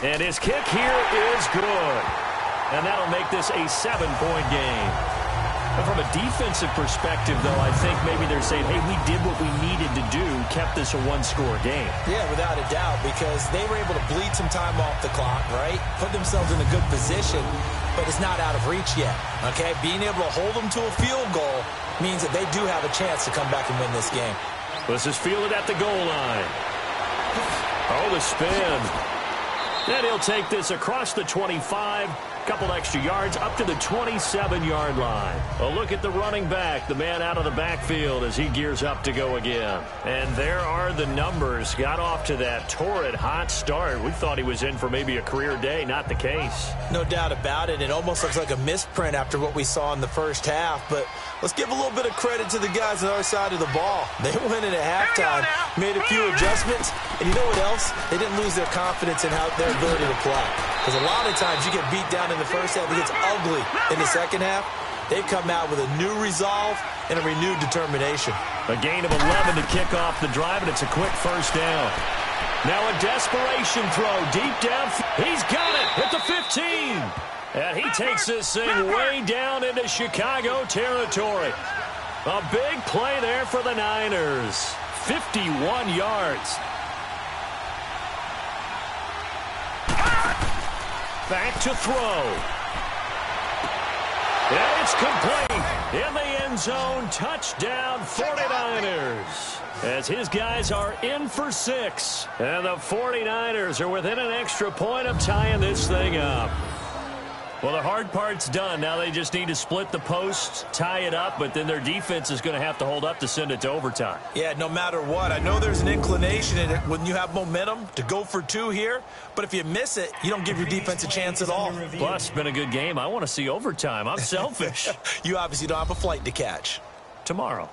And his kick here is good. And that'll make this a 7-point game. But from a defensive perspective, though, I think maybe they're saying, hey, we did what we needed to do, kept this a one-score game. Yeah, without a doubt, because they were able to bleed some time off the clock, right? Put themselves in a good position, but it's not out of reach yet, okay? Being able to hold them to a field goal means that they do have a chance to come back and win this game. This is fielded at the goal line. Oh, the spin. Then he'll take this across the 25, couple extra yards up to the 27-yard line. A look at the running back, the man out of the backfield as he gears up to go again. And there are the numbers. Got off to that torrid hot start. We thought he was in for maybe a career day. Not the case. No doubt about it. It almost looks like a misprint after what we saw in the first half. But let's give a little bit of credit to the guys on the other side of the ball. They went in at halftime, made a few adjustments, and you know what else? They didn't lose their confidence in their ability to play. Because a lot of times you get beat down in the first half, it gets ugly in the second half. They've come out with a new resolve and a renewed determination. A gain of 11 to kick off the drive, and it's a quick first down. Now a desperation throw deep down. He's got it at the 15. And he takes this thing way down into Chicago territory. A big play there for the Niners. 51 yards. Back to throw. And it's complete. In the end zone, touchdown 49ers. As his guys are in for 6. And the 49ers are within an extra point of tying this thing up. Well, the hard part's done. Now they just need to split the post, tie it up, but then their defense is going to have to hold up to send it to overtime. Yeah, no matter what. I know there's an inclination in it when you have momentum to go for 2 here, but if you miss it, you don't give your defense a chance at all. Plus, it's been a good game. I want to see overtime. I'm selfish. You obviously don't have a flight to catch. Tomorrow.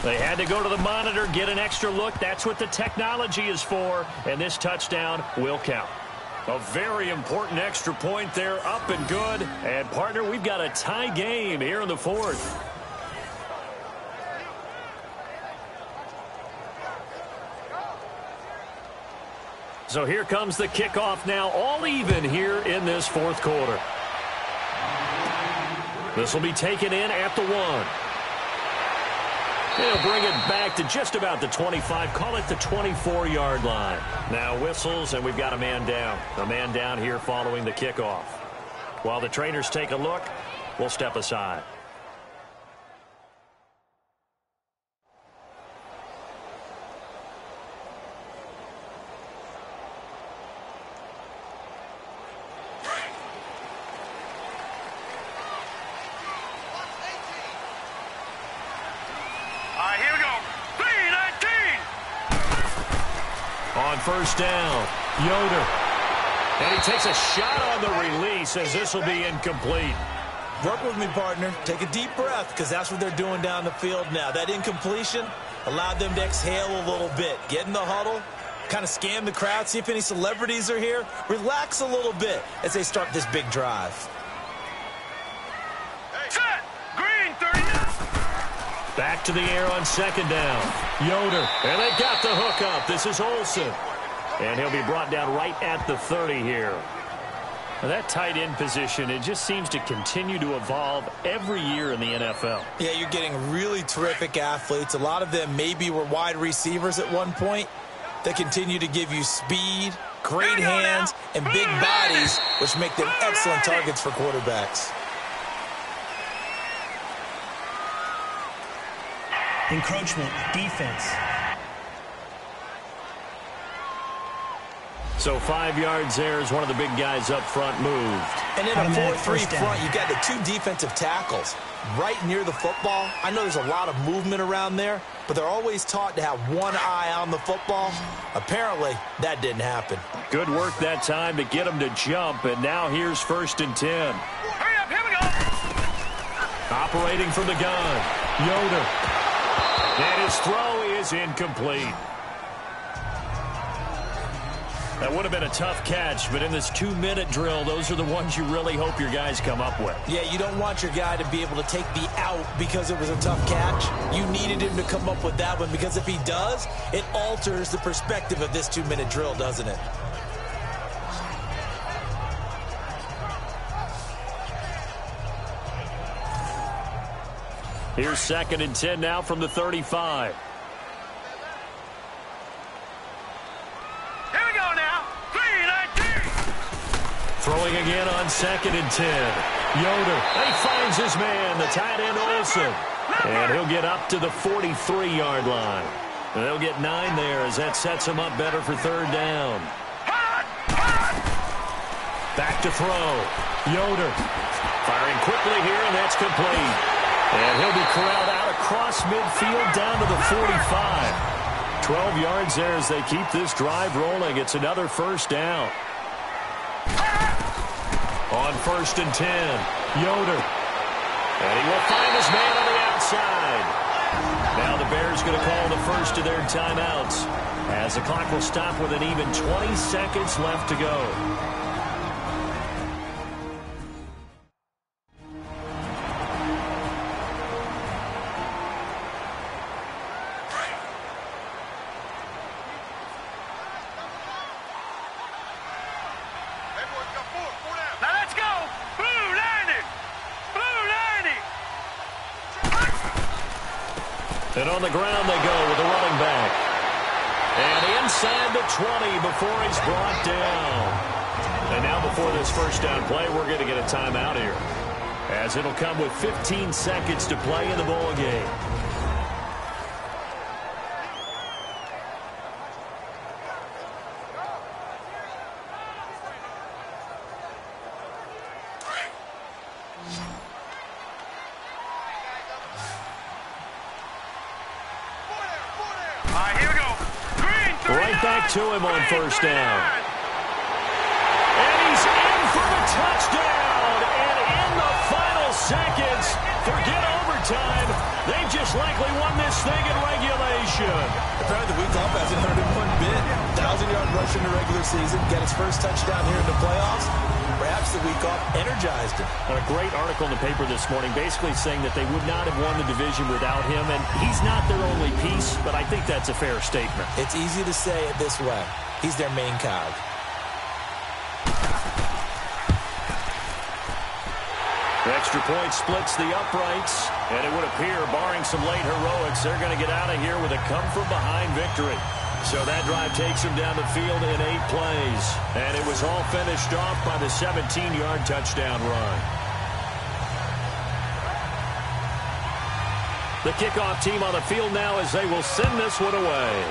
They had to go to the monitor, get an extra look. That's what the technology is for, and this touchdown will count. A very important extra point there, up and good. And, partner, we've got a tie game here in the fourth. So here comes the kickoff now, all even here in this fourth quarter. This will be taken in at the 1. They'll bring it back to just about the 25, call it the 24-yard line. Now whistles, and we've got a man down. A man down here following the kickoff. While the trainers take a look, we'll step aside. On first down, Yoder. And he takes a shot on the release as this will be incomplete. Work with me, partner. Take a deep breath, because that's what they're doing down the field now. That incompletion allowed them to exhale a little bit. Get in the huddle, kind of scan the crowd, see if any celebrities are here. Relax a little bit as they start this big drive. Set! Green, 39! Back to the air on second down. Yoder. And they got the hook up. This is Olsen. And he'll be brought down right at the 30 here. Now that tight end position, it just seems to continue to evolve every year in the NFL. Yeah, you're getting really terrific athletes. A lot of them maybe were wide receivers at one point. They continue to give you speed, great hands, and big bodies, which make them excellent targets for quarterbacks. Encroachment, defense. So 5 yards there as one of the big guys up front moved. And in a 4-3 front, you've got the 2 defensive tackles right near the football. I know there's a lot of movement around there, but they're always taught to have one eye on the football. Apparently, that didn't happen. Good work that time to get them to jump, and now here's 1st and 10. Hurry up, here we go! Operating from the gun, Yoder. And his throw is incomplete. That would have been a tough catch, but in this 2-minute drill, those are the ones you really hope your guys come up with. Yeah, you don't want your guy to be able to take the out because it was a tough catch. You needed him to come up with that one, because if he does, it alters the perspective of this 2-minute drill, doesn't it? Here's 2nd and 10 now from the 35. Here we go now! 3-19! Throwing again on 2nd and 10. Yoder. He finds his man, the tight end Olsen. And he'll get up to the 43-yard line. And they'll get 9 there as that sets him up better for 3rd down. Back to throw. Yoder. Firing quickly here, and that's complete. And he'll be corralled out across midfield down to the 45. 12 yards there as they keep this drive rolling. It's another 1st down. On 1st and 10, Yoder. And he will find his man on the outside. Now the Bears going to call the first of their timeouts as the clock will stop with an even 20 seconds left to go. Now let's go! Blue 90! Blue 90! And on the ground they go with the running back. And inside the 20 before he's brought down. And now before this 1st down play, we're going to get a timeout here, as it'll come with 15 seconds to play in the ball game. Here we go! Green, 39! Right back to him on 1st down. And he's in for the touchdown. And in the final seconds, Forget overtime. They've just likely won this thing in regulation. Apparently the week off hasn't hurt him one bit. 1,000-yard rush in the regular season, get his first touchdown here in the playoffs. Perhaps the week off energized him. And a great article in the paper this morning basically saying that they would not have won the division without him, and he's not their only piece, but I think that's a fair statement. It's easy to say it this way. He's their main cog. Extra point splits the uprights, and it would appear, barring some late heroics, they're going to get out of here with a come-from-behind victory. So that drive takes them down the field in 8 plays, and it was all finished off by the 17-yard touchdown run. The kickoff team on the field now as they will send this one away.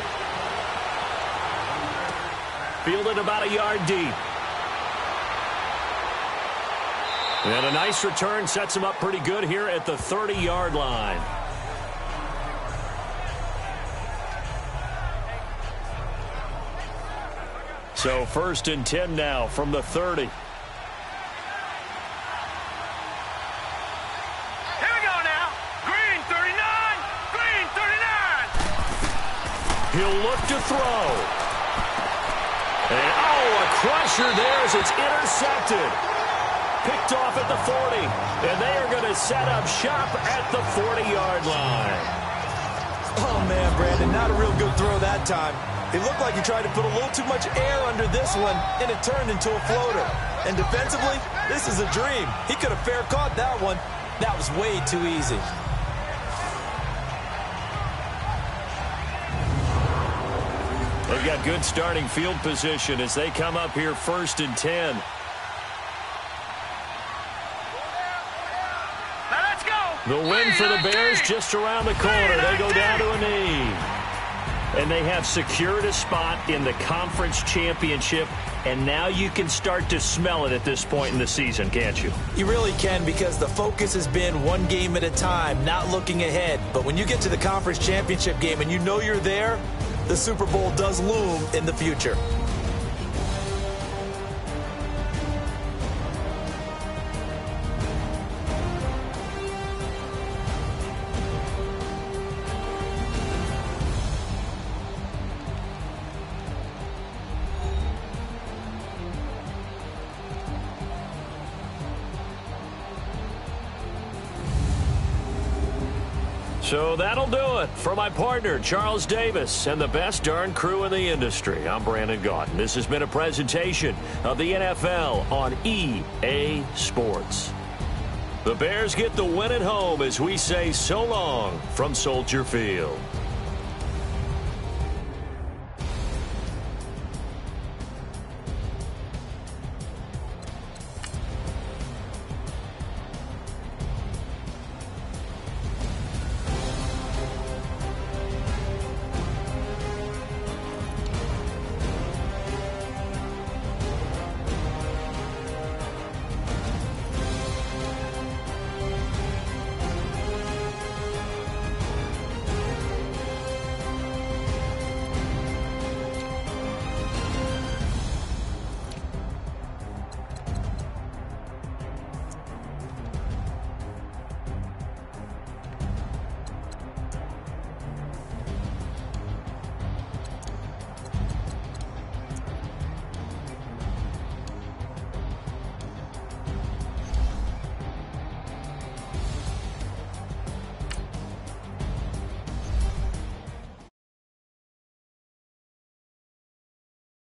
Fielded about a yard deep. And a nice return sets him up pretty good here at the 30-yard line. So 1st and 10 now from the 30. Here we go now. Green 39. Green 39. He'll look to throw. And, a crusher there as it's intercepted. Picked off at the 40. And they are going to set up shop at the 40-yard line. Oh, man, Brandon, not a real good throw that time. It looked like he tried to put a little too much air under this one, and it turned into a floater. And defensively, this is a dream. He could have fair caught that one. That was way too easy. They've got good starting field position as they come up here 1st and 10. Now let's go. The win for the Bears just around the corner. They go down to a knee. And they have secured a spot in the conference championship, and now you can start to smell it at this point in the season, can't you? You really can, because the focus has been one game at a time, not looking ahead. But when you get to the conference championship game and you know you're there, the Super Bowl does loom in the future. So that'll do it for my partner, Charles Davis, and the best darn crew in the industry. I'm Brandon Gaudin. This has been a presentation of the NFL on EA Sports. The Bears get the win at home as we say so long from Soldier Field.